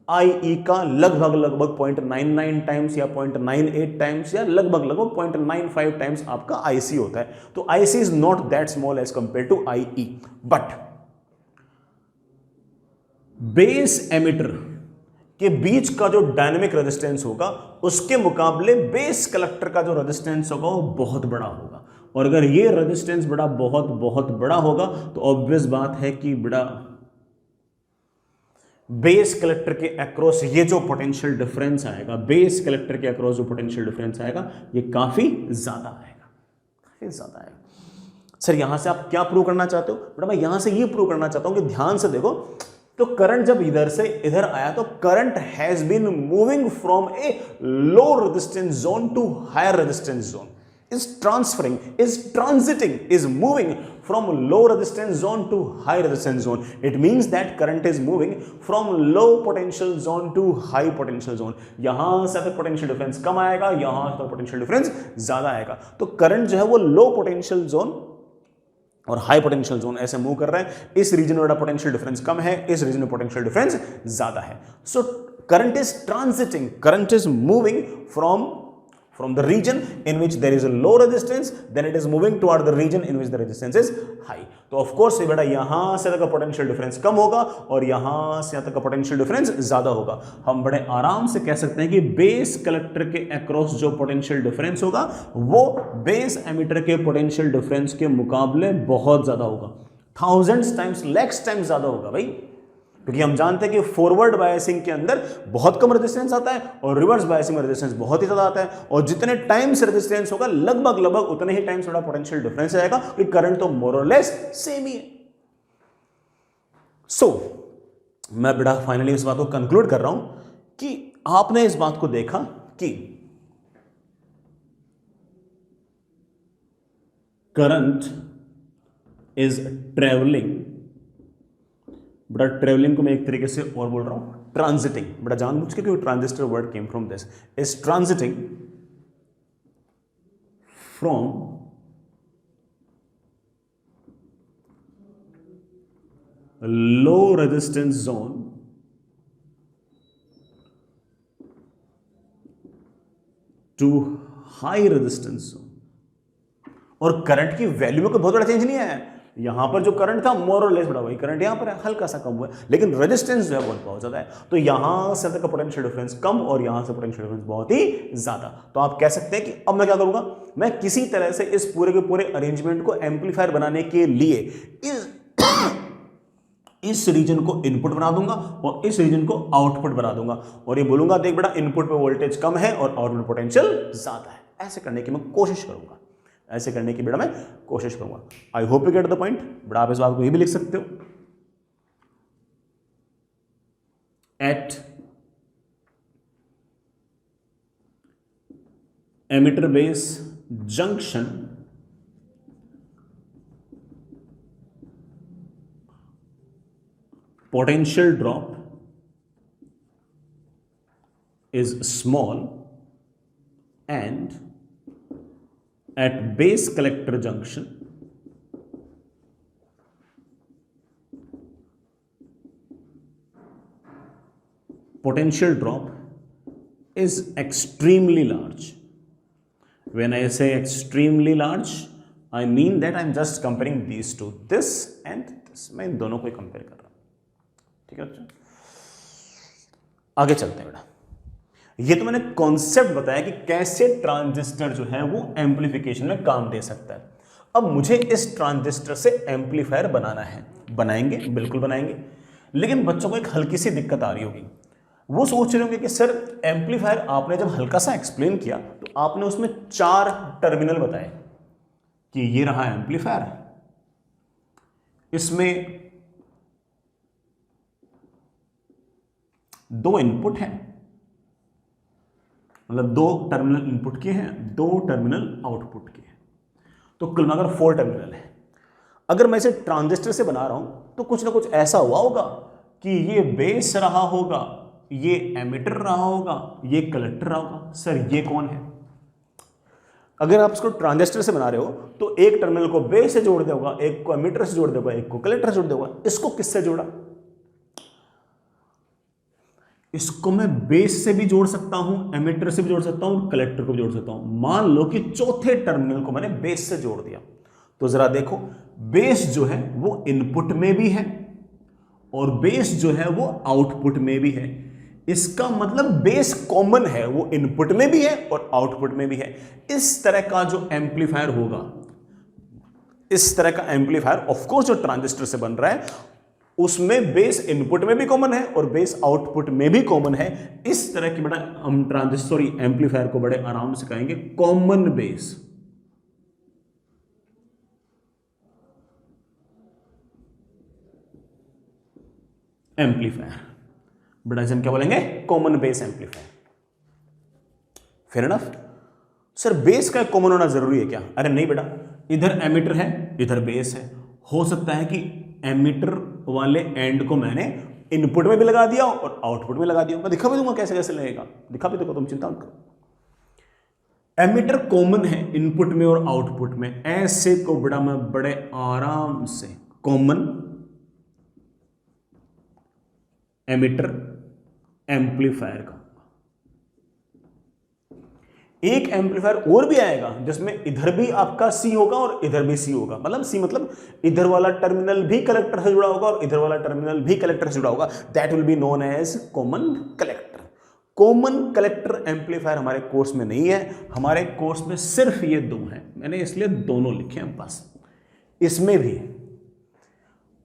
आईई का लगभग 0.99 टाइम्स या 0.98 टाइम्स या लगभग 0.95 टाइम्स आपका आईसी होता है। तो IC is not that small as compare to IE, but base emitter के बीच का जो डायनेमिक रेजिस्टेंस होगा उसके मुकाबले बेस कलेक्टर का जो रेजिस्टेंस होगा वो बहुत बड़ा होगा। और अगर ये रेजिस्टेंस बड़ा बहुत बड़ा होगा तो ऑब्वियस बात है कि बड़ा बेस कलेक्टर के अक्रॉस ये जो पोटेंशियल डिफरेंस आएगा, बेस कलेक्टर के अक्रॉस जो पोटेंशियल डिफरेंस आएगा ये काफी ज्यादा आएगा। सर यहां से आप क्या प्रूव करना चाहते हो, बेटा मैं यहां से ये प्रूव करना चाहता हूं कि ध्यान से देखो, तो करंट जब इधर से इधर आया तो current has been moving from a low resistance zone to higher resistance zone, is transferring, is transiting, is moving from low resistance zone to high resistance zone. It means that current is moving from low potential zone to high potential zone. यहां से तो potential difference कम आएगा, यहां से तो potential difference ज्यादा आएगा। तो करंट जो है वो low potential zone और हाई पोटेंशियल जोन ऐसे मूव कर रहे हैं। इस रीजन में बड़ा पोटेंशियल डिफरेंस कम है, इस रीजन में पोटेंशियल डिफरेंस ज्यादा है। So current is transiting, current is moving from the region in which there is a low resistance, then it is moving toward the region in which the resistance is high. तो of course बेटा यहां से तक का potential difference कम होगा और यहां से तक का पोटेंशियल डिफरेंस ज्यादा होगा। हम बड़े आराम से कह सकते हैं कि बेस कलेक्टर के अक्रॉस जो पोटेंशियल डिफरेंस होगा वो बेस एमिटर के पोटेंशियल डिफरेंस के मुकाबले बहुत ज्यादा होगा, थाउजेंड्स टाइम्स, लैक्स टाइम्स ज्यादा होगा भाई। क्योंकि हम जानते हैं कि फॉरवर्ड बायसिंग के अंदर बहुत कम रेजिस्टेंस आता है और रिवर्स बायसिंग में रेजिस्टेंस बहुत ही ज्यादा आता है। और जितने टाइम्स रेजिस्टेंस होगा लगभग उतने ही टाइम्स थोड़ा पोटेंशियल डिफरेंस आएगा, क्योंकि करंट तो मोर और लेस सेम ही है। सो मैं बेटा फाइनली इस बात को कंक्लूड कर रहा हूं कि आपने इस बात को देखा कि करंट इज ट्रेवलिंग बेटा ट्रेवलिंग को मैं एक तरीके से और बोल रहा हूं ट्रांजिटिंग, बेटा जानबूझ के क्योंकि transistor word came from this, is transiting from low resistance zone to high resistance zone। और करंट की वैल्यू में कोई बहुत बड़ा चेंज नहीं आया, यहां पर जो करंट था मोर और लेस बड़ा वही करंट यहां पर है, हल्का सा कम हुआ है, लेकिन रेजिस्टेंस जो है बहुत ज्यादा है। तो यहां से तक का पोटेंशियल डिफरेंस कम और यहां से पोटेंशियल डिफरेंस बहुत ही ज्यादा। तो आप कह सकते हैं कि अब मैं क्या करूंगा, मैं किसी तरह से इस पूरे के पूरे अरेंजमेंट को एम्पलीफायर बनाने के लिए इस रीजन को इनपुट बना दूंगा और इस रीजन को आउटपुट बना दूंगा और ये बोलूंगा देख बेटा इनपुट पे वोल्टेज कम है और आउटपुट पोटेंशियल ज्यादा है। ऐसे करने की मैं कोशिश करूंगा, ऐसे करने की बेटा मैं कोशिश करूंगा। I hope you get the point. बेटा आप इस बात को ये भी लिख सकते हो, at emitter base junction potential drop is small and at base collector junction potential drop is extremely large. When I say extremely large, I mean that I'm just comparing these two, this and this। मैं इन दोनों को compare कर रहा हूं, ठीक है बच्चों। आगे चलते हैं बेटा, ये तो मैंने कॉन्सेप्ट बताया कि कैसे ट्रांजिस्टर जो है वो एम्पलीफिकेशन में काम दे सकता है। अब मुझे इस ट्रांजिस्टर से एम्पलीफायर बनाना है, बनाएंगे, बिल्कुल बनाएंगे, लेकिन बच्चों को एक हल्की सी दिक्कत आ रही होगी। वो सोच रहे होंगे कि सर एम्पलीफायर आपने जब हल्का सा एक्सप्लेन किया तो आपने उसमें 4 टर्मिनल बताए कि ये रहा एम्पलीफायर, इसमें 2 इनपुट हैं, मतलब 2 टर्मिनल इनपुट के हैं, 2 टर्मिनल आउटपुट के हैं, तो कुल मिलाकर 4 टर्मिनल है। अगर मैं इसे ट्रांजिस्टर से बना रहा हूं तो कुछ ना कुछ ऐसा हुआ होगा कि ये बेस रहा होगा, ये एमिटर रहा होगा, ये कलेक्टर रहा होगा। सर ये कौन है? अगर आप इसको ट्रांजिस्टर से बना रहे हो तो एक टर्मिनल को बेस से जोड़ दोगा, एक को एमिटर से जोड़ दोगा, एक को कलेक्टर से जोड़ दोगा। इसको किससे जोड़ा? इसको मैं बेस से भी जोड़ सकता हूं, एमिटर से भी जोड़ सकता हूं, कलेक्टर को भी जोड़ सकता हूं। मान लो कि चौथे टर्मिनल को मैंने बेस से जोड़ दिया, तो जरा देखो बेस जो है वो इनपुट में भी है और बेस जो है वो आउटपुट में भी है। इसका मतलब बेस कॉमन है, वो इनपुट में भी है और आउटपुट में भी है। इस तरह का जो एम्पलीफायर होगा, इस तरह का एम्पलीफायर ऑफकोर्स जो ट्रांजिस्टर से बन रहा है उसमें बेस इनपुट में भी कॉमन है और बेस आउटपुट में भी कॉमन है। इस तरह की बेटा हम ट्रांजिस्टर एम्पलीफायर को बड़े आराम से कहेंगे कॉमन बेस एम्पलीफायर। बेटा इसे हम क्या बोलेंगे? Common base amplifier. Fair enough. Sir base का कॉमन होना जरूरी है क्या? अरे नहीं बेटा, इधर एमिटर है, इधर बेस है। हो सकता है कि एमिटर वाले एंड को मैंने इनपुट में भी लगा दिया और आउटपुट में लगा दिया। मैं दिखा भी दूंगा कैसे कैसे लगेगा, दिखा भी देखो, तुम चिंता मत करो। एमिटर कॉमन है इनपुट में और आउटपुट में, ऐसे को बड़ा मैं बड़े आराम से कॉमन एमिटर एम्पलीफायर का। एक एम्पलीफायर और भी आएगा जिसमें इधर भी आपका सी होगा और इधर भी सी होगा। मतलब सी मतलब इधर वाला टर्मिनल भी कलेक्टर से जुड़ा होगा और इधर वाला टर्मिनल भी कलेक्टर से जुड़ा होगा। That will be known as common collector. Common collector amplifier हमारे कोर्स में नहीं है, हमारे कोर्स में सिर्फ ये 2 हैं, मैंने इसलिए दोनों लिखे हैं बस। इसमें भी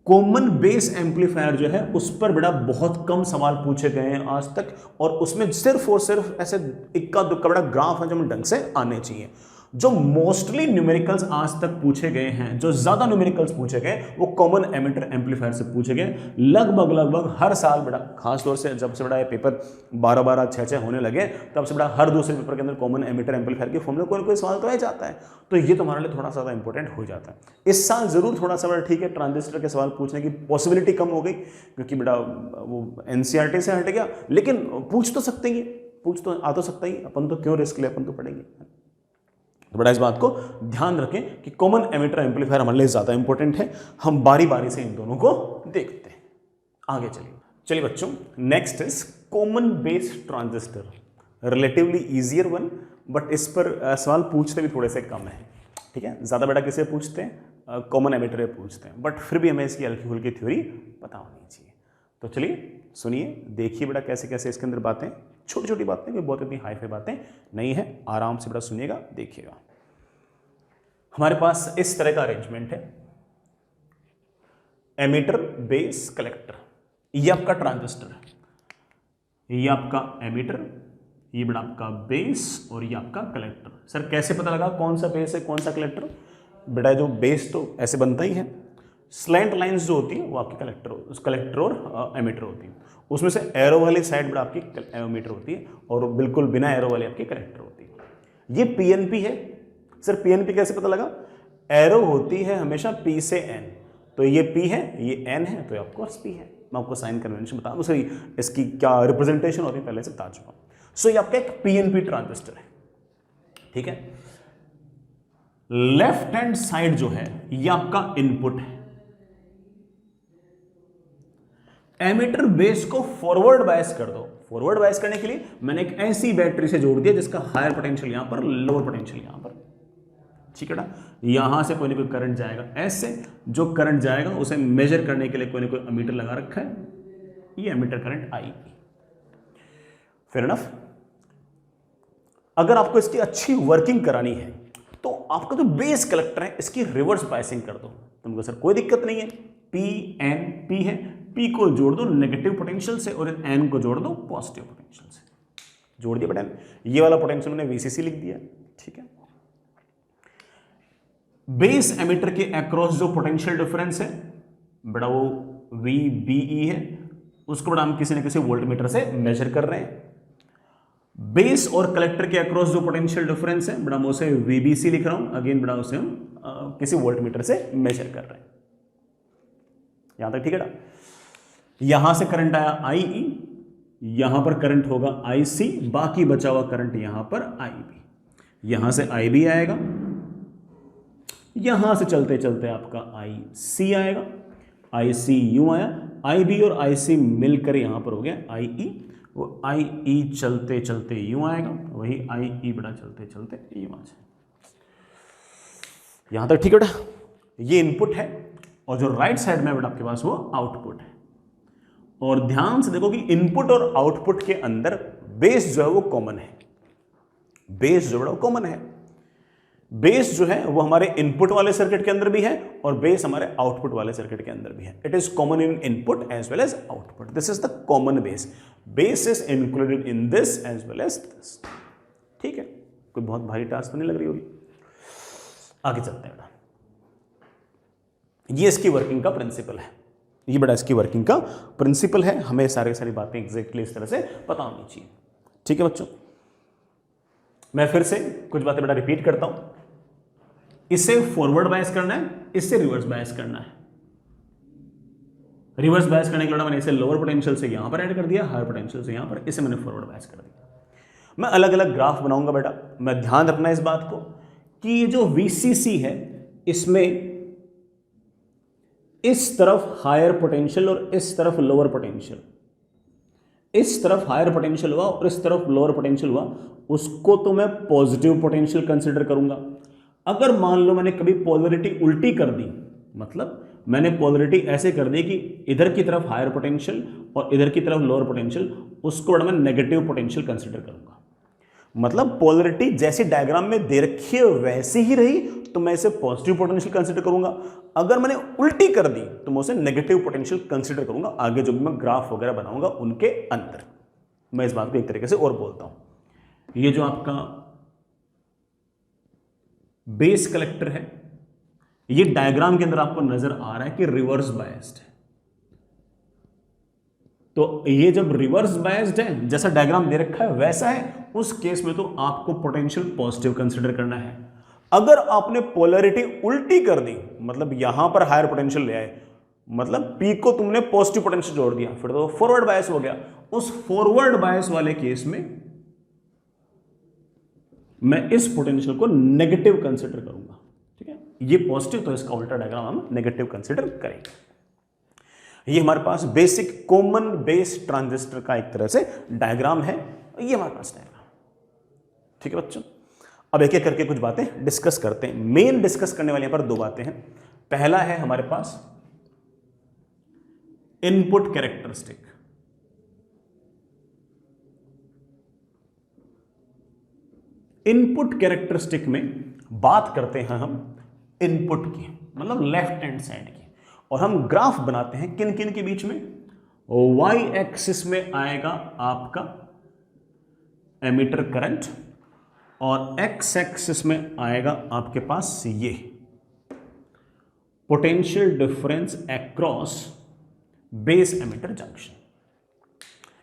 कॉमन बेस एम्पलीफायर जो है उस पर बड़ा बहुत कम सवाल पूछे गए हैं आज तक, और उसमें सिर्फ और सिर्फ ऐसे इक्का दुक्का बड़ा ग्राफ है जो हमें ढंग से आने चाहिए। जो मोस्टली न्यूमेरिकल्स आज तक पूछे गए हैं, जो ज्यादा न्यूमेरिकल्स पूछे गए वो कॉमन एमिटर एम्पलीफायर से पूछे गए लगभग हर साल बेटा, खासतौर से जब से बड़ा ये पेपर 12-12, 6-6 होने लगे तब से बड़ा हर दूसरे पेपर के अंदर कॉमन एमिटर एम्पलीफायर के फॉर्म में कोई कोई सवाल तो आ जाता है। तो ये तुम्हारे लिए थोड़ा सा इंपॉर्टेंट हो जाता है। इस साल जरूर थोड़ा सा बड़ा ठीक है, ट्रांजिस्टर के सवाल पूछने की पॉसिबिलिटी कम हो गई क्योंकि बेटा वो एनसीईआरटी से हट गया, लेकिन पूछ तो सकते ही, पूछ तो आ तो सकता ही, अपन तो क्यों रिस्क ले, अपन तो पढ़ेंगे। तो बड़ा इस बात को ध्यान रखें कि कॉमन एमिटर एम्पलीफायर हमारे लिए ज्यादा इंपॉर्टेंट है। हम बारी बारी से इन दोनों को देखते हैं। आगे चलिए बच्चों, next is common base transistor, relatively easier one, but इस पर सवाल पूछते भी थोड़े से कम है। ठीक है, ज्यादा बेटा किसे पूछते हैं, कॉमन एमिटर पूछते हैं, बट फिर भी हमें इसकी हल्की फुल्की थ्योरी पता होनी चाहिए। तो चलिए सुनिए, देखिए बेटा कैसे कैसे इसके अंदर बातें, छोटी छोटी बातें, कोई बहुत इतनी हाई फाई बातें नहीं है, आराम से बेटा सुनिएगा, देखिएगा। हमारे पास इस तरह का अरेंजमेंट है, एमीटर, बेस, कलेक्टर, ये आपका ट्रांजिस्टर है, ये आपका एमीटर, ये बेटा आपका बेस और ये आपका कलेक्टर। सर कैसे पता लगा कौन सा बेस है कौन सा कलेक्टर? बेटा जो बेस तो ऐसे बनता ही है, स्लैंट लाइंस जो होती है वो आपकी कलेक्टर और एमीटर होती है, उसमें से एरो वाली साइड बेटा आपकी एमीटर होती है और बिल्कुल बिना एरो वाली आपकी कलेक्टर होती है। ये पीएनपी है। सर पीएनपी कैसे पता लगा? एरो होती है हमेशा पी से एन, तो ये पी है ये एन है तो आपको पी है। मैं आपको साइन कन्वेंशन बता दूं, सॉरी इसकी क्या रिप्रेजेंटेशन होती है पहले से बता चुका हूं। सो ये आपका एक पीएनपी ट्रांजिस्टर है। ठीक है, लेफ्ट हैंड साइड जो है ये आपका इनपुट है। एमीटर बेस को फॉरवर्ड बायस कर दो। फॉरवर्ड बायस करने के लिए मैंने एक ऐसी बैटरी से जोड़ दिया जिसका हायर पोटेंशियल यहां पर, लोअर पोटेंशियल यहां पर। ठीक है ना, यहां से कोई ना कोई करंट जाएगा, ऐसे जो करंट जाएगा उसे मेजर करने के लिए कोई ना कोई एमीटर लगा रखा है, ये ammeter current I. Fair enough. अगर आपको इसकी अच्छी वर्किंग करानी है तो आपका जो बेस कलेक्टर है इसकी रिवर्स बायसिंग कर दो। तुमको सर कोई दिक्कत नहीं है, पी एन पी है, पी को जोड़ दो नेगेटिव पोटेंशियल से और एन को जोड़ दो पॉजिटिव पोटेंशियल से। जोड़ दिया बेटा, ये वाला पोटेंशियल मैंने वीसीसी लिख दिया। ठीक है, बेस एमीटर के अक्रॉस जो पोटेंशियल डिफरेंस है बेटा वो VBE है, उसको बेटा हम किसी न किसी वोल्टमीटर से मेजर कर रहे हैं। बेस और कलेक्टर के अक्रॉस जो पोटेंशियल डिफरेंस है बेटा मैं उसे VBC लिख रहा हूं, अगेन बेटा उसे हम किसी वोल्टमीटर से मेजर कर रहे हैं। यहां तक ठीक है ना। यहां से करंट आया IE, यहां पर करंट होगा IC, बाकी बचा हुआ करंट यहां पर IB, यहां से IB आएगा, यहां से चलते चलते आपका IC आएगा, IC यूं आया, IB और IC मिलकर यहां पर हो गया IE, वो IE चलते चलते यूं आएगा, वही IE बेटा चलते चलते यूं आ जाए। यहां तक ठीक है बेटा, ये इनपुट है और जो राइट साइड में बेटा आपके पास वो आउटपुट है। और ध्यान से देखो कि इनपुट और आउटपुट के अंदर बेस जो है वो कॉमन है। बेस जो है कॉमन है, बेस जो है वो हमारे इनपुट वाले सर्किट के अंदर भी है और बेस हमारे आउटपुट वाले सर्किट के अंदर भी है। It is common in input as well as output. This is the common base. Base is included in this as well as this. ठीक है, कोई बहुत भारी टास्क तो नहीं लग रही होगी। आगे चलते हैं बेटा, ये इसकी वर्किंग का प्रिंसिपल है, ये बड़ा इसकी वर्किंग का प्रिंसिपल है। हमें सारी बातें एग्जैक्टली इस तरह से पता होनी चाहिए। ठीक है बच्चों, मैं फिर से कुछ बातें बेटा रिपीट करता हूं। इसे फॉरवर्ड बायस करना है, इससे रिवर्स बायस करना है। रिवर्स बायस करने के लिए मैंने इसे लोअर पोटेंशियल से यहां पर ऐड कर दिया, हायर पोटेंशियल से यहां पर, इसे मैंने फॉरवर्ड बायस कर दिया। मैं अलग अलग ग्राफ बनाऊंगा बेटा। मैं ध्यान रखना इस बात को कि ये जो VCC है इसमें इस तरफ हायर पोटेंशियल और इस तरफ लोअर पोटेंशियल, इस तरफ हायर पोटेंशियल हुआ और इस तरफ लोअर पोटेंशियल हुआ, उसको तो मैं पॉजिटिव पोटेंशियल कंसीडर करूंगा। अगर मान लो मैंने कभी पोलरिटी उल्टी कर दी, मतलब मैंने पोलरिटी ऐसे कर दी कि इधर की तरफ हायर पोटेंशियल और इधर की तरफ लोअर पोटेंशियल, उसको मैं नेगेटिव पोटेंशियल कंसीडर करूंगा। मतलब पोलरिटी जैसी डायग्राम में दे रखी है वैसी ही रही तो मैं इसे पॉजिटिव पोटेंशियल कंसीडर करूंगा। अगर मैंने उल्टी कर दी तो मैं उसे नेगेटिव पोटेंशियल कंसीडर करूंगा। आगे जो भी मैं ग्राफ वगैरह बनाऊंगा उनके अंदर मैं इस बात को एक तरीके से और बोलता हूं। ये जो आपका बेस कलेक्टर है, ये डायग्राम के अंदर आपको नजर आ रहा है कि रिवर्स बायस्ड है। तो ये जब रिवर्स बायस्ड है, जैसा डायग्राम दे रखा है वैसा है, उस केस में तो आपको पोटेंशियल पॉजिटिव कंसीडर करना है। अगर आपने पोलैरिटी उल्टी कर दी, मतलब यहां पर हायर पोटेंशियल ले आए, मतलब पी को तुमने पॉजिटिव पोटेंशियल जोड़ दिया, फिर तो फॉरवर्ड बायस हो गया। उस फॉरवर्ड बायस वाले केस में मैं इस पोटेंशियल को नेगेटिव कंसीडर करूंगा, ठीक है। ये पॉजिटिव, तो इसका उल्टा डायग्राम हम नेगेटिव कंसीडर करेंगे। ये हमारे पास बेसिक कॉमन बेस ट्रांजिस्टर का एक तरह से डायग्राम है, ये हमारे पास डायग्राम, ठीक है बच्चों। अब एक एक करके कुछ बातें डिस्कस करते हैं। मेन डिस्कस करने वाली यहां पर दो बातें हैं। पहला है हमारे पास इनपुट कैरेक्टरिस्टिक। इनपुट कैरेक्टरिस्टिक में बात करते हैं हम इनपुट की, मतलब लेफ्ट हैंड साइड की, और हम ग्राफ बनाते हैं किन किन के बीच में। y एक्सिस में आएगा आपका एमिटर करंट और x एक्सिस में आएगा आपके पास ये potential difference across base emitter junction.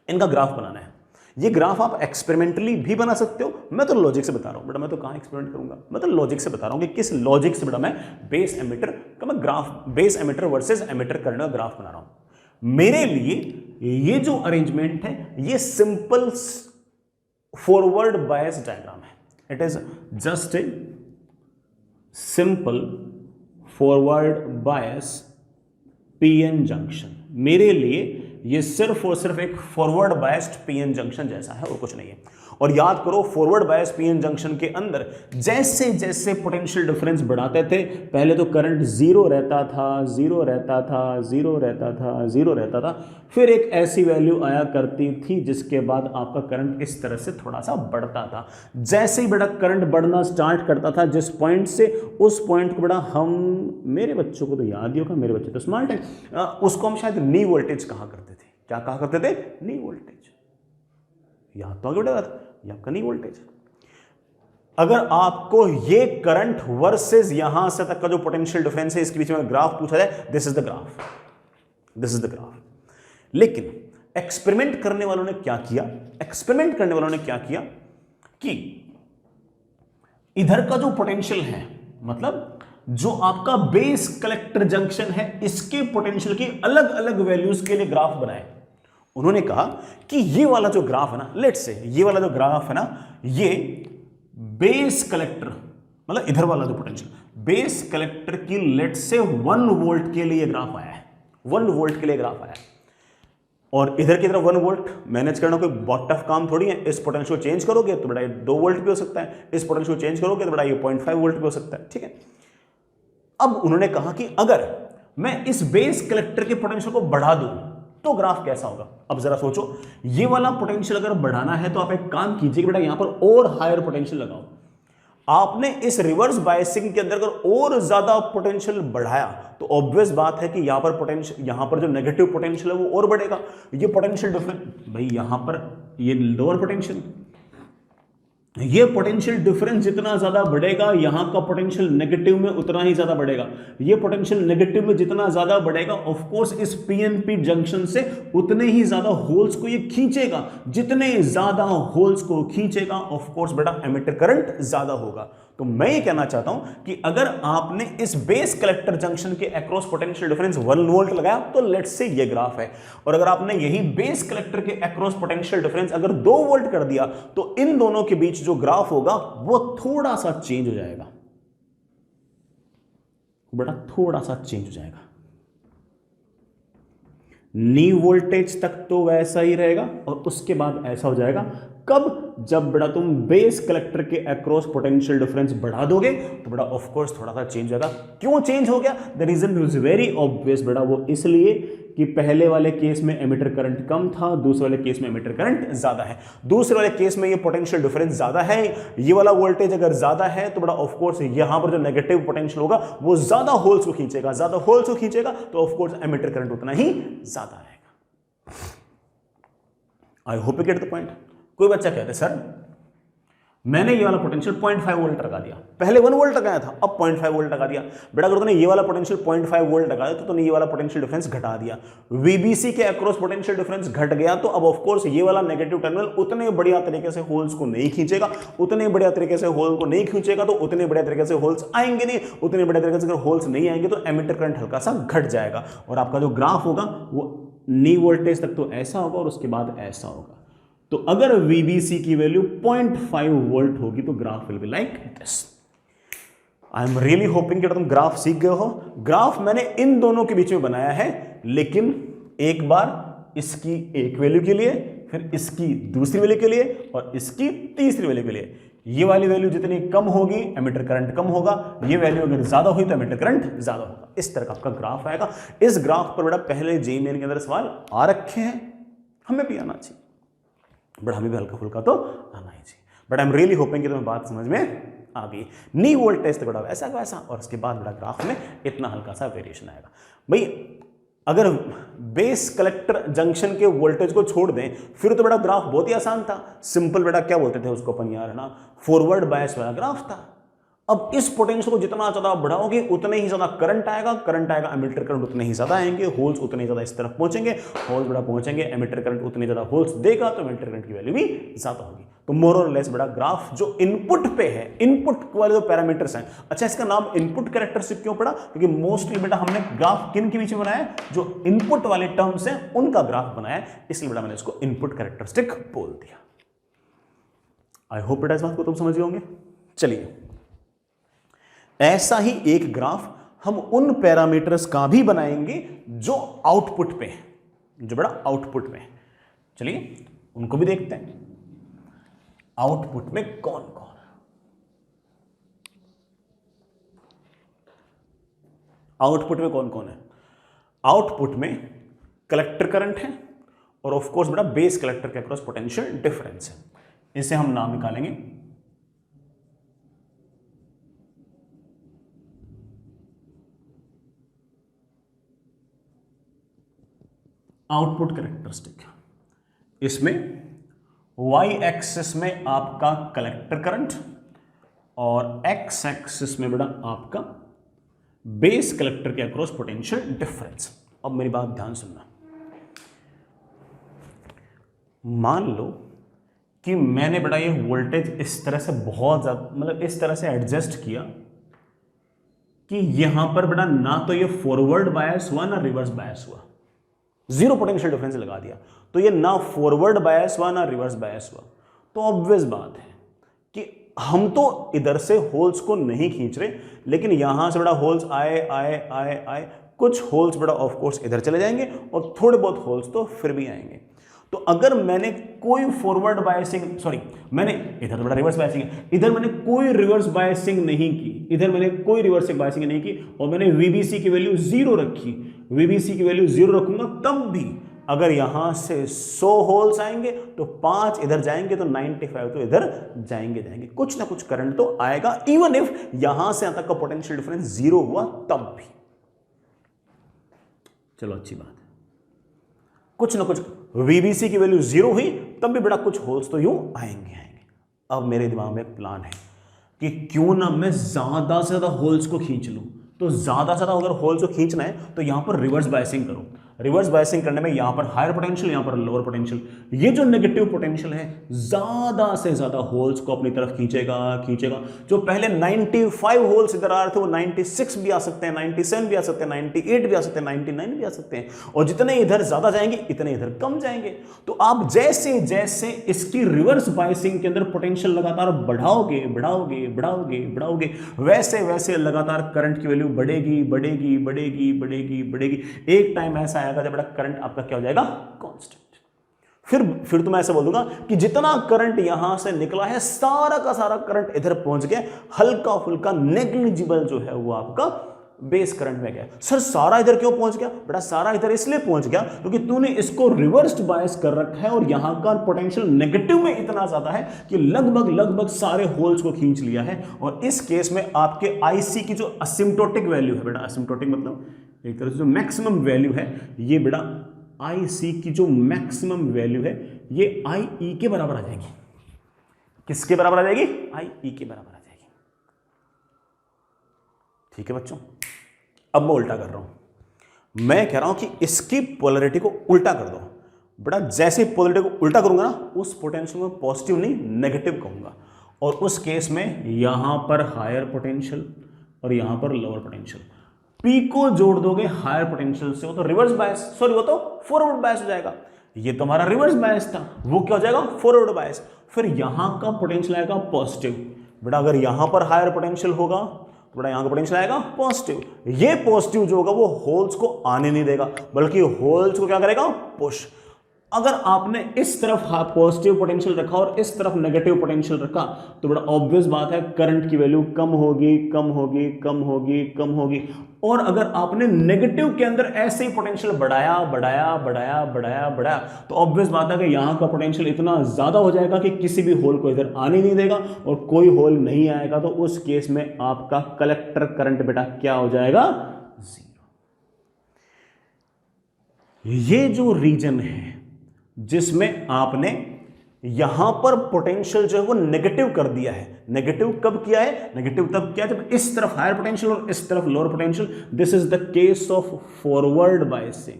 इनका ग्राफ बनाना है। ये ग्राफ आप एक्सपेरिमेंटली भी बना सकते हो, मैं तो लॉजिक से बता रहा हूं बेटा, मैं तो कहां एक्सपेरिमेंट करूंगा, मैं तो लॉजिक से बता रहा हूं कि किस लॉजिक से बेटा मैं बेस एमिटर का मैं graph, base emitter versus emitter current का ग्राफ बना रहा हूं। मेरे लिए ये जो अरेंजमेंट है ये सिंपल फॉरवर्ड बायस डायग्राम है। It is just a simple forward bias PN junction. मेरे लिए ये सिर्फ और सिर्फ एक फॉरवर्ड बायस्ड पीएन जंक्शन जैसा है और कुछ नहीं है। और याद करो, फॉरवर्ड बायस्ड पीएन जंक्शन के अंदर जैसे जैसे पोटेंशियल डिफरेंस बढ़ाते थे, पहले तो करंट जीरो रहता था, जीरो रहता था, जीरो रहता था, जीरो रहता था, फिर एक ऐसी वैल्यू आया करती थी जिसके बाद आपका करंट इस तरह से थोड़ा सा बढ़ता था। जैसे ही बड़ा करंट बढ़ना स्टार्ट करता था, जिस पॉइंट से उस पॉइंट को बड़ा हम, मेरे बच्चों को तो याद ही होगा, मेरे बच्चे तो स्मार्ट है, उसको हम शायद नी वोल्टेज कहा करते थे। क्या कहा करते थे? नी वोल्टेज। याद तो आगे बढ़ा था, ये आपका नी वोल्टेज। अगर आपको ये करंट वर्सेस यहां से तक का जो पोटेंशियल डिफरेंस है इसके बीच में ग्राफ पूछा जाए, this is the graph, this is the graph. लेकिन एक्सपेरिमेंट करने वालों ने क्या किया, एक्सपेरिमेंट करने वालों ने क्या किया कि इधर का जो पोटेंशियल है, मतलब जो आपका बेस कलेक्टर जंक्शन है, इसके पोटेंशियल की अलग अलग वैल्यूज के लिए ग्राफ बनाए। उन्होंने कहा कि ये वाला जो ग्राफ है ना, लेट्स से ये वाला जो ग्राफ है ना, ये बेस कलेक्टर, मतलब इधर वाला जो पोटेंशियल बेस कलेक्टर की लेट्स से 1 वोल्ट के लिए ग्राफ आया है, 1 वोल्ट के लिए ग्राफ आया है। और इधर की तरफ 1 वोल्ट मैनेज करना कोई बहुत टफ काम थोड़ी है। इस पोटेंशियल को चेंज करोगे तो बड़ा 2 वोल्ट भी हो सकता है, इस पोटेंशियल को चेंज करोगे तो बड़ा 0.5 वोल्ट भी हो सकता है, ठीक है। अब उन्होंने कहा कि अगर मैं इस बेस कलेक्टर के पोटेंशियल को बढ़ा दूं तो ग्राफ कैसा होगा। अब जरा सोचो, ये वाला पोटेंशियल अगर बढ़ाना है तो आप एक काम कीजिए कि बेटा यहां पर और हायर पोटेंशियल लगाओ। आपने इस रिवर्स बायसिंग के अंदर अगर और ज्यादा पोटेंशियल बढ़ाया तो ऑब्वियस बात है कि यहां पर पोटेंशियल, यहां पर जो नेगेटिव पोटेंशियल है वो और बढ़ेगा। ये पोटेंशियल डिफरेंस, भाई यहां पर ये लोअर पोटेंशियल, ये पोटेंशियल डिफरेंस जितना ज्यादा बढ़ेगा, यहां का पोटेंशियल नेगेटिव में उतना ही ज्यादा बढ़ेगा। ये पोटेंशियल नेगेटिव में जितना ज्यादा बढ़ेगा, ऑफ कोर्स इस पीएनपी जंक्शन से उतने ही ज्यादा होल्स को ये खींचेगा। जितने ज्यादा होल्स को खींचेगा, ऑफ कोर्स बेटा एमिटर करंट ज्यादा होगा। तो मैं ये कहना चाहता हूं कि अगर आपने इस बेस कलेक्टर जंक्शन के अक्रॉस पोटेंशियल डिफरेंस 1 वोल्ट लगाया तो लेट्स से ये ग्राफ है, और अगर आपने यही बेस कलेक्टर के अक्रॉस पोटेंशियल डिफरेंस अगर 2 वोल्ट कर दिया तो इन दोनों के बीच जो ग्राफ होगा वो थोड़ा सा चेंज हो जाएगा, बेटा थोड़ा सा चेंज हो जाएगा। नी वोल्टेज तक तो वैसा ही रहेगा और उसके बाद ऐसा हो जाएगा। कब? जब बड़ा तुम बेस कलेक्टर के अक्रॉस पोटेंशियल डिफरेंस बढ़ा दोगे तो बड़ा ऑफ कोर्स थोड़ा सा चेंज होगा। क्यों चेंज हो गया? The reason is very obvious बेटा, वो इसलिए कि पहले वाले केस में एमिटर करंट कम था, दूसरे वाले केस में एमिटर करंट ज्यादा है। दूसरे वाले केस में ये पोटेंशियल डिफरेंस ज्यादा है, ये वाला वोल्टेज अगर ज्यादा है तो बड़ा ऑफ कोर्स यहां पर जो नेगेटिव पोटेंशियल होगा वो ज्यादा होल्स को खींचेगा, ज्यादा होल्स को खींचेगा तो ऑफ कोर्स एमिटर करंट उतना ही ज्यादा आएगा। I hope you get the point. कोई बच्चा कहते सर मैंने ये वाला पोटेंशियल 0.5 वोल्ट लगा दिया, पहले 1 वोल्ट लगाया था, अब 0.5 वोल्ट लगा दिया। बेटा अगर तूने ये वाला पोटेंशियल 0.5 वोल्ट लगाया तो तूने ये वाला पोटेंशियल डिफरेंस घटा दिया, वीबीसी के अक्रॉस पोटेंशियल डिफरेंस घट गया, तो अब ऑफ कोर्स ये वाला नेगेटिव टर्मिनल उतने बढ़िया तरीके से होल्स को नहीं खींचेगा, उतने बढ़िया तरीके से होल को नहीं खींचेगा, तो उतने बढ़िया तरीके से होल्स आएंगे नहीं, उतने बढ़िया तरीके से अगर होल्स नहीं आएंगे तो एमिटर करंट हल्का सा घट जाएगा, और आपका जो ग्राफ होगा वो नी वोल्टेज तक तो ऐसा होगा और उसके बाद ऐसा होगा। तो अगर VBC की वैल्यू 0.5 वोल्ट होगी तो graph will be like this. I am really hoping कि तुम ग्राफ सीख गए हो। ग्राफ मैंने इन दोनों के बीच में बनाया है, लेकिन एक बार इसकी एक वैल्यू के लिए, फिर इसकी दूसरी वैल्यू के लिए और इसकी तीसरी वैल्यू के लिए। ये वाली वैल्यू जितनी कम होगी एमिटर करंट कम होगा, ये वैल्यू अगर ज्यादा हुई तो एमिटर करंट ज्यादा होगा। इस तरह का आपका ग्राफ आएगा। इस ग्राफ पर बेटा पहले जेईई मेन के अंदर सवाल आ रखे हैं, हमें भी आना चाहिए, बट हमें भी हल्का फुल्का तो आना ही चाहिए। But I am really hoping कि तुम्हें बात समझ में आ गई। नी वोल्टेज तो बेटा वैसा वैसा, और उसके बाद बेटा ग्राफ में इतना हल्का सा वेरिएशन आएगा। भाई अगर बेस कलेक्टर जंक्शन के वोल्टेज को छोड़ दें फिर तो बेटा ग्राफ बहुत ही आसान था, सिंपल। बेटा क्या बोलते थे उसको अपन यार, है ना, फॉरवर्ड बायस वाला ग्राफ था। अब इस पोटेंशियल को जितना ज्यादा बढ़ाओगे उतने ही ज्यादा करंट आएगा, एमिटर करंट उतने ही ज्यादा आएंगे, होल्स उतने ज्यादा इस तरफ पहुंचेंगे, होल्स बड़ा पहुंचेंगे, एमिटर करंट उतने ज्यादा होल्स देगा तो एमिटर करंट की वैल्यू भी ज्यादा होगी। तो मोर और लेस बड़ा ग्राफ जो इनपुट पे है, इनपुट वाले जो पैरामीटर्स हैं, अच्छा इसका नाम इनपुट कैरेक्टरिस्टिक क्यों पड़ा? क्योंकि मोस्टली बेटा हमने ग्राफ किन के बीच में बनाया, जो इनपुट वाले टर्म्स हैं उनका ग्राफ बनाया, इसलिए बेटा मैंने इसको इनपुट कैरेक्टरिस्टिक बोल दिया। आई होप बेटा इस बात को तुम समझ गए होंगे। चलिए ऐसा ही एक ग्राफ हम उन पैरामीटर्स का भी बनाएंगे जो आउटपुट पे है, जो बड़ा आउटपुट में है। चलिए उनको भी देखते हैं। आउटपुट में कौन कौन है? आउटपुट में कौन कौन है? आउटपुट में कलेक्टर करंट है और ऑफ कोर्स बड़ा बेस कलेक्टर के अक्रॉस पोटेंशियल डिफरेंस है। इसे हम नाम निकालेंगे आउटपुट कैरेक्टरिस्टिक। इसमें y एक्सिस में आपका कलेक्टर करंट और x एक्सिस में बड़ा आपका बेस कलेक्टर के अक्रॉस पोटेंशियल डिफरेंस। अब मेरी बात ध्यान सुनना। मान लो कि मैंने बड़ा ये वोल्टेज इस तरह से बहुत ज्यादा, मतलब इस तरह से एडजस्ट किया कि यहां पर बड़ा ना तो ये फॉरवर्ड बायस हुआ ना रिवर्स बायस हुआ, जीरो पोटेंशियल डिफरेंस लगा दिया, तो ये ना फॉरवर्ड बायस हुआ ना रिवर्स बायस हुआ। तो ऑब्वियस बात है कि हम तो इधर से होल्स को नहीं खींच रहे, लेकिन यहां से बड़ा होल्स आए आए आए आए, कुछ होल्स बड़ा ऑफ कोर्स इधर चले जाएंगे और थोड़े बहुत होल्स तो फिर भी आएंगे। तो अगर मैंने कोई फॉरवर्ड बायसिंग, सॉरी मैंने इधर तो बड़ा रिवर्स बायसिंग है, इधर मैंने कोई रिवर्स बायसिंग नहीं की, इधर मैंने कोई रिवर्स बायसिंग नहीं की और मैंने वीबीसी की वैल्यू 0 रखी, वीबीसी की वैल्यू 0 रखूंगा, तब भी अगर यहां से 100 होल्स आएंगे तो 5 इधर जाएंगे तो 95 तो इधर जाएंगे, कुछ ना कुछ करंट तो आएगा, इवन इफ यहां से यहां तक का पोटेंशियल डिफरेंस 0 हुआ तब भी। चलो अच्छी बात है, कुछ ना कुछ वीबीसी की वैल्यू 0 हुई तब भी बड़ा कुछ होल्स तो यूं आएंगे। अब मेरे दिमाग में एक प्लान है कि क्यों ना मैं ज्यादा से ज्यादा होल्स को खींच लूं। तो ज्यादा से ज्यादा अगर होल्स को खींचना है तो यहां पर रिवर्स बायसिंग करो। रिवर्स बायसिंग करने में यहां पर हायर पोटेंशियल, यहां पर लोअर पोटेंशियल, ये जो नेगेटिव पोटेंशियल है ज्यादा से ज्यादा होल्स को अपनी तरफ खींचेगा। जो पहले 95 होल्स इधर आ रहे थे वो 96 भी आ सकते हैं, 97 भी आ सकते हैं, 98 भी आ सकते हैं, 99 भी आ सकते हैं, और जितने इधर ज्यादा जाएंगे इतने इधर कम जाएंगे। तो आप जैसे जैसे इसकी रिवर्स बायसिंग के अंदर पोटेंशियल लगातार बढ़ाओगे, वैसे वैसे लगातार करंट की वैल्यू बढ़ेगी। एक टाइम ऐसा आएगा जब बड़ा करंट आपका क्या हो जाएगा, कांस्टेंट। फिर तो मैं ऐसा बोल दूंगा कि जितना करंट यहां से निकला है सारा का सारा करंट इधर पहुंच गया, हल्का फुल्का नेग्लिजिबल जो है वो आपका बेस करंट में गया। सर सारा इधर क्यों पहुंच गया? बेटा सारा इधर इसलिए पहुंच गया क्योंकि तूने इसको रिवर्स्ड बायस कर रखा है और यहां का पोटेंशियल नेगेटिव में इतना ज्यादा है कि लगभग सारे होल्स को खींच लिया है। और इस केस में आपके आईसी की जो असिम्प्टोटिक वैल्यू है, बेटा असिम्प्टोटिक मतलब एक तरह से जो मैक्सिमम वैल्यू है, ये बेटा आईसी की जो मैक्सिमम वैल्यू है ये आईई के बराबर आ जाएगी। किसके बराबर आ जाएगी, आई ई के बराबर आ जाएगी। ठीक है बच्चों, अब मैं उल्टा कर रहा हूं, मैं कह रहा हूं कि इसकी पोलैरिटी को उल्टा कर दो। बेटा जैसे पोलैरिटी को उल्टा करूंगा ना, उस पोटेंशियल में पॉजिटिव नहीं नेगेटिव कहूंगा, और उस केस में यहां पर हायर पोटेंशियल और यहां पर लोअर पोटेंशियल। पी को जोड़ दोगे हायर पोटेंशियल से, वो तो रिवर्स बायस, सॉरी वो तो फॉरवर्ड बायस हो जाएगा। ये तो हमारा रिवर्स बायस था, वो क्या हो जाएगा, फॉरवर्ड बायस। फिर यहां का पोटेंशियल आएगा पॉजिटिव। बेटा अगर यहां पर हायर पोटेंशियल होगा तो बेटा यहां का पोटेंशियल आएगा पॉजिटिव। ये पॉजिटिव जो होगा वो होल्स को आने नहीं देगा, बल्कि होल्स को क्या करेगा, पुश। अगर आपने इस तरफ पॉजिटिव पोटेंशियल रखा और इस तरफ नेगेटिव पोटेंशियल रखा, तो बड़ा ऑब्वियस बात है करंट की वैल्यू कम होगी, कम होगी, कम होगी, कम होगी। और अगर आपने नेगेटिव के अंदर ऐसे ही पोटेंशियल बढ़ाया बढ़ाया बढ़ाया बढ़ाया बढ़ाया, तो ऑब्वियस बात है कि यहां का पोटेंशियल इतना ज्यादा हो जाएगा कि किसी भी होल को इधर आने नहीं देगा, और कोई होल नहीं आएगा। तो उस केस में आपका कलेक्टर करंट बेटा क्या हो जाएगा, जीरो। ये जो रीजन है जिसमें आपने यहां पर पोटेंशियल जो है वो नेगेटिव कर दिया है। नेगेटिव कब किया है, नेगेटिव तब किया जब इस तरफ हायर पोटेंशियल और इस तरफ lower potential. This is the case of forward biasing,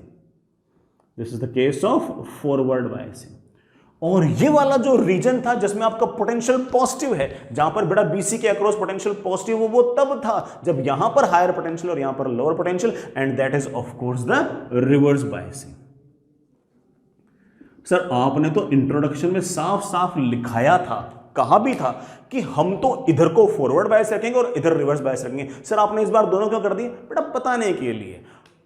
this is the case of forward biasing. और ये वाला जो रीजन था जिसमें आपका पोटेंशियल पॉजिटिव है, जहां पर बेटा बीसी के अक्रॉस पोटेंशियल पॉजिटिव, वो तब था जब यहां पर हायर पोटेंशियल और यहां पर lower potential, and that is of course the reverse biasing. Sir आपने तो इंट्रोडक्शन में साफ साफ लिखाया था, कहा भी था कि हम तो इधर को फॉरवर्ड बायस रखेंगे और इधर रिवर्स बायस रखेंगे। सर आपने इस बार दोनों क्यों कर दिए, बेटा बताने के लिए।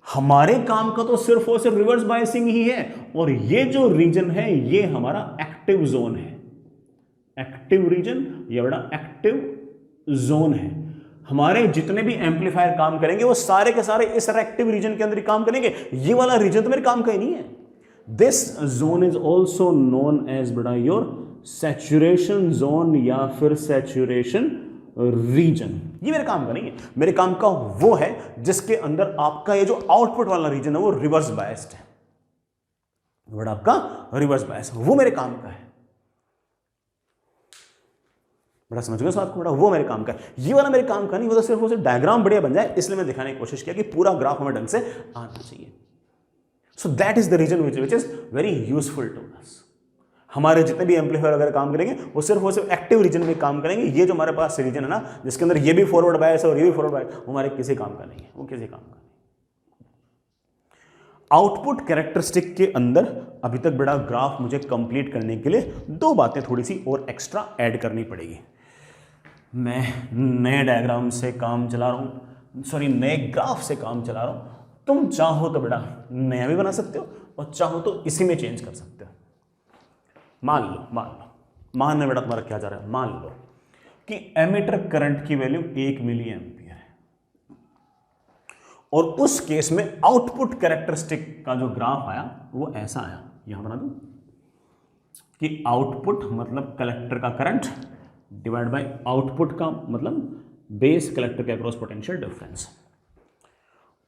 हमारे काम का तो सिर्फ और सिर्फ रिवर्स बायसिंग ही है, और ये जो रीजन है ये हमारा एक्टिव जोन है। एक्टिव रीजन, ये बड़ा एक्टिव जोन है। हमारे जितने भी एम्पलीफायर काम करेंगे वो सारे के सारे इस एक्टिव रीजन के अंदर ही काम करेंगे। ये वाला रीजन तो मेरे काम का ही नहीं है। This zone is also known as बेटा your saturation zone या फिर saturation region। ये मेरे काम का नहीं है, मेरे काम का वो है जिसके अंदर आपका ये जो आउटपुट वाला रीजन है वो रिवर्स बायस्ड है। बेटा आपका रिवर्स बायस वो मेरे काम का है। बड़ा समझ गए बात को, बेटा वो मेरे काम का है। ये वाला मेरे काम का नहीं, वो तो सिर्फ उसे डायग्राम बढ़िया बन जाए इसलिए मैं दिखाने की कोशिश किया कि पूरा ग्राफ हमें ढंग से आना चाहिए। So that is the reason which is very useful to us। हमारे जितने भी एम्पलीफायर वगैरह काम करेंगे वो सिर्फ एक्टिव रीजन में काम करेंगे। ये जो हमारे पास रीजन है ना जिसके अंदर ये भी फॉरवर्ड बायस है और ये भी फॉरवर्ड बायस, वो हमारे किसी काम का नहीं है, वो किसी काम का नहीं। आउटपुट कैरेक्टरिस्टिक के अंदर अभी तक बड़ा ग्राफ मुझे कंप्लीट करने के लिए दो बातें थोड़ी सी और एक्स्ट्रा ऐड करनी पड़ेगी। मैं नए डायग्राम से काम चला रहा हूँ, सॉरी नए ग्राफ से काम चला रहा हूँ। तुम चाहो तो बेटा नया भी बना सकते हो और चाहो तो इसी में चेंज कर सकते हो। मान लो बेटा तुम्हारा क्या जा रहा है, मान लो कि एमीटर करंट की वैल्यू 1 मिली एम्पियर है, और उस केस में आउटपुट कैरेक्टरिस्टिक का जो ग्राफ आया वो ऐसा आया। यहां बना दूं कि आउटपुट मतलब कलेक्टर का करंट डिवाइड बाय आउटपुट का मतलब बेस कलेक्टर के across potential difference.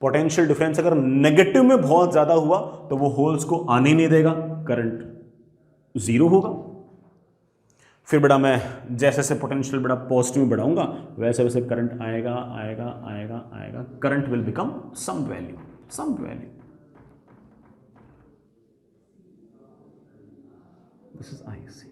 Potential difference अगर नेगेटिव में बहुत ज्यादा हुआ तो वो होल्स को आने नहीं देगा, करंट जीरो होगा। फिर बेटा मैं जैसे जैसे पोटेंशियल बेटा पॉजिटिव में बढ़ाऊंगा वैसे वैसे करंट आएगा आएगा आएगा आएगा, current will become some value. This is IC।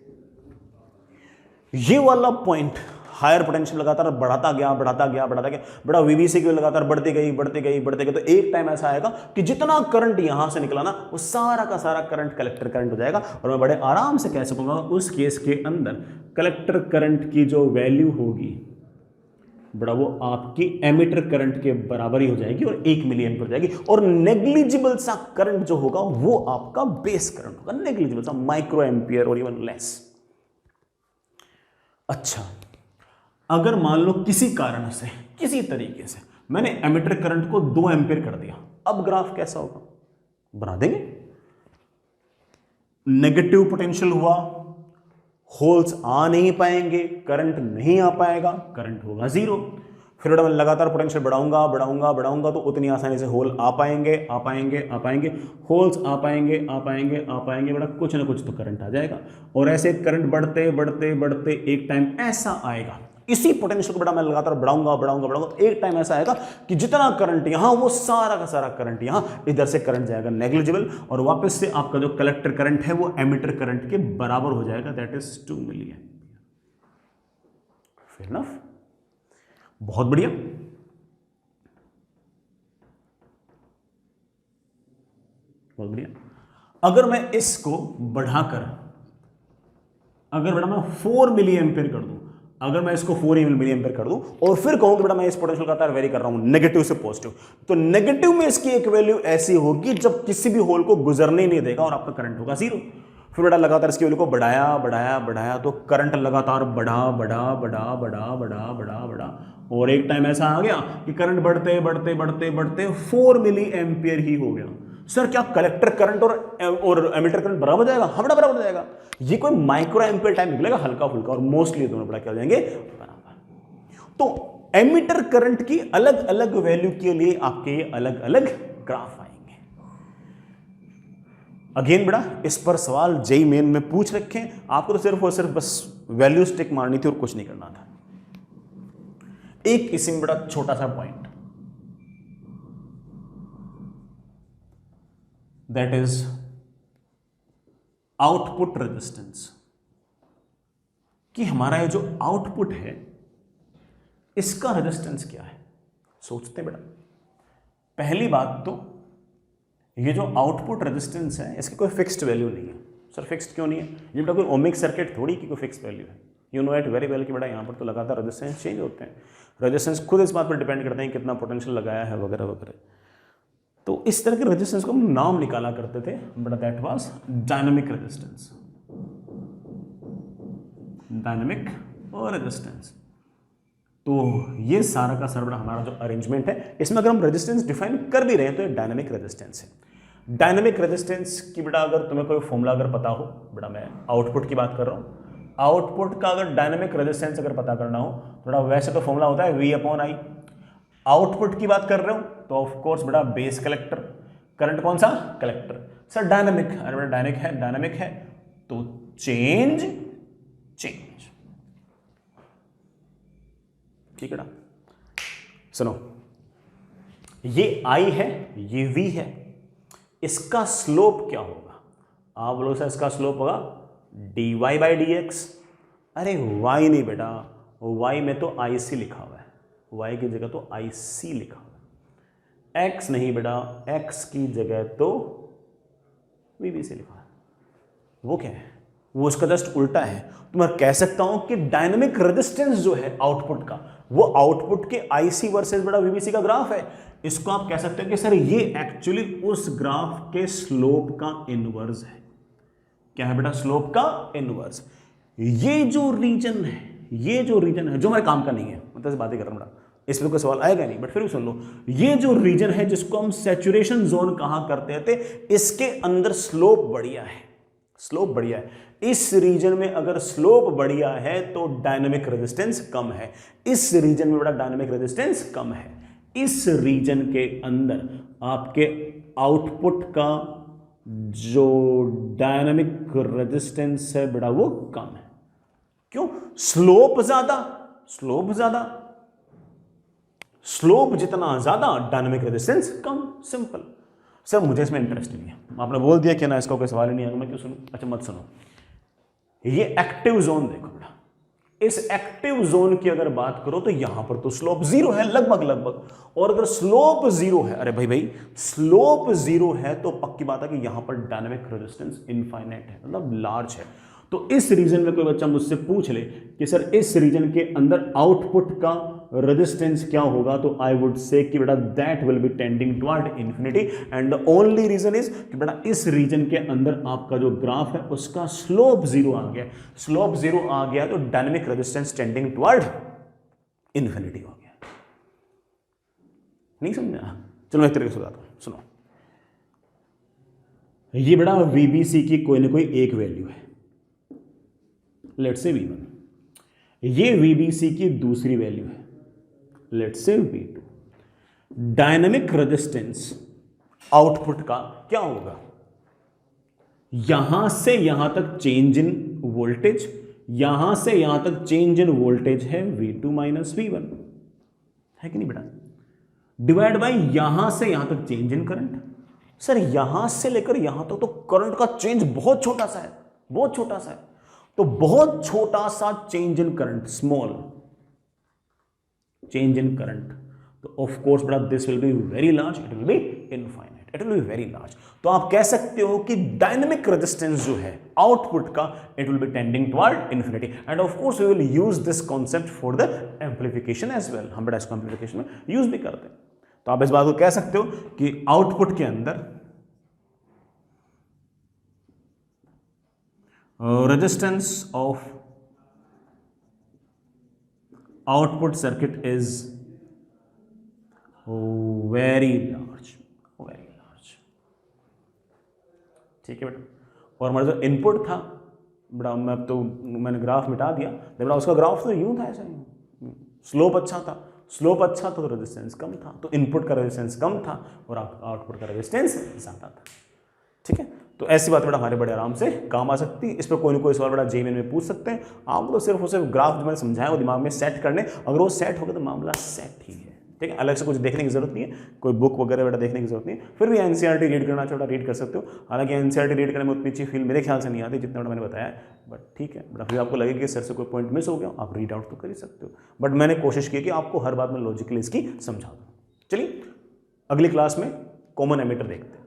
ये वाला पॉइंट हायर पोटेंशियल लगातार बढ़ाता गया बड़ा VBC की लगातार बढ़ती गई तो एक टाइम ऐसा आएगा कि जितना करंट यहां से निकला ना वो सारा का सारा करंट कलेक्टर करंट हो जाएगा, और मैं बड़े आराम से कह सकूंगा उस केस के अंदर कलेक्टर करंट की जो वैल्यू होगी बड़ा वो आपकी एमिटर करंट के बराबर ही हो जाएगी और 1 मिली एम्पीयर हो जाएगी, और नेग्लिजिबल सा करंट जो होगा वो आपका बेस करंट होगा, नेग्लिजिबल सा माइक्रो एम्पियर और इवन लेस। अच्छा, अगर मान लो किसी कारण से किसी तरीके से मैंने एमिटर करंट को 2 एम्पीयर कर दिया, अब ग्राफ कैसा होगा बना देंगे। नेगेटिव पोटेंशियल हुआ, होल्स आ नहीं पाएंगे, करंट नहीं आ पाएगा, करंट होगा 0। फिर बेटा मैं लगातार पोटेंशियल बढ़ाऊंगा बढ़ाऊंगा बढ़ाऊंगा तो उतनी आसानी से होल आ पाएंगे आ पाएंगे आ पाएंगे, होल्स आ पाएंगे आ पाएंगे आ पाएंगे, बेटा कुछ ना कुछ तो करंट आ जाएगा। और ऐसे करंट बढ़ते बढ़ते बढ़ते एक टाइम ऐसा आएगा, इसी पोटेंशियल को बेटा मैं लगातार बढ़ाऊंगा बढ़ाऊंगा बढ़ाऊंगा तो एक टाइम ऐसा आएगा कि जितना करंट यहां वो सारा का सारा करंट यहां इधर से करंट जाएगा नेग्लिजिबल, और वापस से आपका जो कलेक्टर करंट है वो एमिटर करंट के बराबर हो जाएगा, that is 2 million. Fair enough, बहुत बढ़िया। बहुत बढ़िया। अगर मैं इसको बढ़ाकर अगर बेटा मैं 4 मिली एम्पियर कर दूं, अगर मैं इसको 4 मिली एम्पियर कर दूं और फिर कहूं कि बेटा मैं इस पोटेंशियल का तार वेरी कर रहा हूं नेगेटिव से पॉजिटिव, तो नेगेटिव में इसकी एक वैल्यू ऐसी होगी जब किसी भी होल को गुजरने नहीं देगा और आपका करंट होगा 0। फिर बेटा लगातार इसकी वैल्यू को बढ़ाया बढ़ाया बढ़ाया तो करंट लगातार बढ़ा बढ़ा बढ़ा बढ़ा बढ़ा बढ़ा बढ़ा, और एक टाइम ऐसा आ गया कि करंट बढ़ते बढ़ते बढ़ते बढ़ते 4 मिली एम्पियर ही हो गया। सर क्या कलेक्टर करंट और एमिटर करंट बराबर हो जाएगा? हाँ बेटा बराबर हो जाएगा। ये कोई माइक्रो एम्पियर टाइम निकलेगा हल्का फुल्का, और मोस्टली दोनों बड़ा क्या हो जाएंगे बराबर। तो एमिटर करंट की अलग अलग वैल्यू के लिए आपके अलग अलग ग्राफ आएंगे। अगेन बेटा इस पर सवाल जेई मेन में पूछ रखे हैं, आपको तो सिर्फ और सिर्फ बस वैल्यू स्टिक मारनी थी और कुछ नहीं करना था। एक इसमें बड़ा छोटा सा point, that is output resistance, कि हमारा ये जो आउटपुट है इसका रेजिस्टेंस क्या है। सोचते बेटा, पहली बात तो ये जो आउटपुट रेजिस्टेंस है इसकी कोई फिक्स्ड वैल्यू नहीं है। सर फिक्स्ड क्यों नहीं है? ये बेटा कोई ओमिक सर्किट थोड़ी की कोई फिक्स्ड वैल्यू है। You know it very well कि बेटा यहाँ पर तो लगातार रेजिस्टेंस चेंज होते हैं, रेजिस्टेंस खुद इस बात पर डिपेंड करते हैं कितना पोटेंशियल लगाया है वगैरह वगैरह। तो इस तरह के रेजिस्टेंस को हम नाम निकाला करते थे but that was dynamic resistance, dynamic और रेजिस्टेंस। तो ये सारा का सारा हमारा जो अरेंजमेंट है इसमें अगर हम रेजिस्टेंस डिफाइन कर भी रहे हैं तो ये डायनामिक रेजिस्टेंस है। डायनामिक रेजिस्टेंस की बेटा अगर तुम्हें कोई फॉर्मूला अगर पता हो, बेटा मैं आउटपुट की बात कर रहा हूँ, आउटपुट का अगर डायनामिक रेजिस्टेंस अगर पता करना हो तो बेटा वैसे तो फॉर्मूला होता है V/I। आउटपुट की बात कर रहे हो तो ऑफ कोर्स बेटा बेस कलेक्टर, करंट कौन सा? कलेक्टर। सर डायनामिक, अरे बेटा डायनामिक है तो चेंज चेंज, ठीक है ना। सुनो, ये I है ये V है, इसका स्लोप क्या होगा? आप बोलो सर इसका स्लोप होगा dy/dx। अरे y नहीं बेटा, y में तो IC लिखा हुआ है, y की जगह तो IC लिखा हुआ है। x नहीं बेटा, x की जगह तो VBC लिखा है। वो क्या है? वो उसका जस्ट उल्टा है। तो मैं कह सकता हूं कि डायनामिक रेजिस्टेंस जो है आउटपुट का वो आउटपुट के IC वर्सेस बेटा VBC का ग्राफ है। इसको आप कह सकते हैं कि सर ये एक्चुअली उस ग्राफ के स्लोप का इनवर्स है। क्या है बेटा? स्लोप का इनवर्स। ये जो रीजन है जो हमारे काम का नहीं है, मतलब इस बातें कर रहा हूं बेटा, इसमें कोई सवाल आएगा नहीं बट फिर भी सुन लो। ये जो रीजन है जिसको हम सैचुरेशन जोन कहा करते थे, इसके अंदर स्लोप बढ़िया है, स्लोप बढ़िया है। इस रीजन में अगर स्लोप बढ़िया है तो डायनामिक रेजिस्टेंस कम है। इस रीजन में बड़ा डायनामिक रेजिस्टेंस कम है। इस रीजन के अंदर आपके आउटपुट का जो डायनामिक रेजिस्टेंस है बेटा वो कम है। क्यों? स्लोप ज्यादा, स्लोप जितना ज्यादा डायनामिक रेजिस्टेंस कम। सिंपल। सर मुझे इसमें इंटरेस्ट नहीं है, आपने बोल दिया कि ना इसका कोई सवाल ही नहीं है, मैं क्यों सुनूं? अच्छा मत सुनो। ये एक्टिव जोन देखो बेटा, इस एक्टिव जोन की अगर बात करो तो यहां पर तो स्लोप 0 है लगभग, और अगर स्लोप 0 है, अरे भाई स्लोप 0 है तो पक्की बात है कि यहां पर डायनामिक रेजिस्टेंस इनफाइनाइट है, मतलब लार्ज है। तो इस रीजन में कोई बच्चा मुझसे पूछ ले कि सर इस रीजन के अंदर आउटपुट का रेजिस्टेंस क्या होगा, तो आई वुड से कि बेटा that will be tending toward infinity, and the only reason is कि बेटा इस रीजन के अंदर आपका जो ग्राफ है उसका स्लोप 0 आ गया। स्लोप 0 आ गया तो dynamic resistance tending toward infinity हो गया। नहीं समझा? चलो मैं एक तरीके से बताता हूं, सुनो। ये बेटा VBC की कोई ना कोई एक वैल्यू है, लेट्स से V1। ये VBC की दूसरी वैल्यू है, let's say V2। Dynamic resistance output का क्या होगा, यहां से यहां तक चेंज इन वोल्टेज, यहां से यहां तक चेंज इन वोल्टेज है V2 माइनस V1, है कि नहीं बेटा, डिवाइड बाय यहां से यहां तक चेंज इन करंट। सर यहां से लेकर यहां तक तो करंट का चेंज बहुत छोटा सा है, बहुत छोटा सा है, तो बहुत छोटा सा change in current, small change in current, तो ऑफ कोर्स बेटा this will be very large, it will B infinite, it will be very large. तो आप कह सकते हो कि डायनेमिक रेजिस्टेंस जो है आउटपुट का, it will be tending toward infinity, and of course we will use this concept for the amplification as well. हम बेटा इसको एम्प्लीफिकेशन में यूज भी करते हैं। तो आप इस बात को कह सकते हो कि आउटपुट के अंदर resistance of output circuit is very large, very large, ठीक है बेटा। और हमारा जो इनपुट था बेटा, मैंने ग्राफ मिटा दिया बेटा, उसका ग्राफ तो यूं था, ऐसा ही स्लोप अच्छा था, स्लोप अच्छा था तो रेजिस्टेंस कम था, तो इनपुट का रेजिस्टेंस कम था और आउटपुट का रेजिस्टेंस ज़्यादा था, ठीक है। तो ऐसी बात बेटा हमारे बड़े आराम से काम आ सकती है। इस पर कोई ना कोई सवाल बेटा जेईई में पूछ सकते हैं। आपको तो सिर्फ उसे ग्राफ जो मैंने समझाया वो दिमाग में सेट करने, अगर वो सेट हो गया तो मामला सेट ही है, ठीक है। अलग से कुछ देखने की जरूरत नहीं है, कोई बुक वगैरह बेटा देखने की जरूरत नहीं है। फिर भी एनसीईआरटी रीड करना चाहिए, रीड कर सकते हो। हालांकि एनसीईआरटी रीड करने में उतनी अच्छी फील मेरे ख्याल से नहीं आती जितना मैंने बताया, बट ठीक है बेटा। फिर आपको लगे कि सर से कोई पॉइंट मिस हो गया, आप रीड आउट तो कर ही सकते हो, बट मैंने कोशिश की कि आपको हर बात में लॉजिकली इसकी समझा दूँ। चलिए अगली क्लास में कॉमन एमिटर देखते हैं।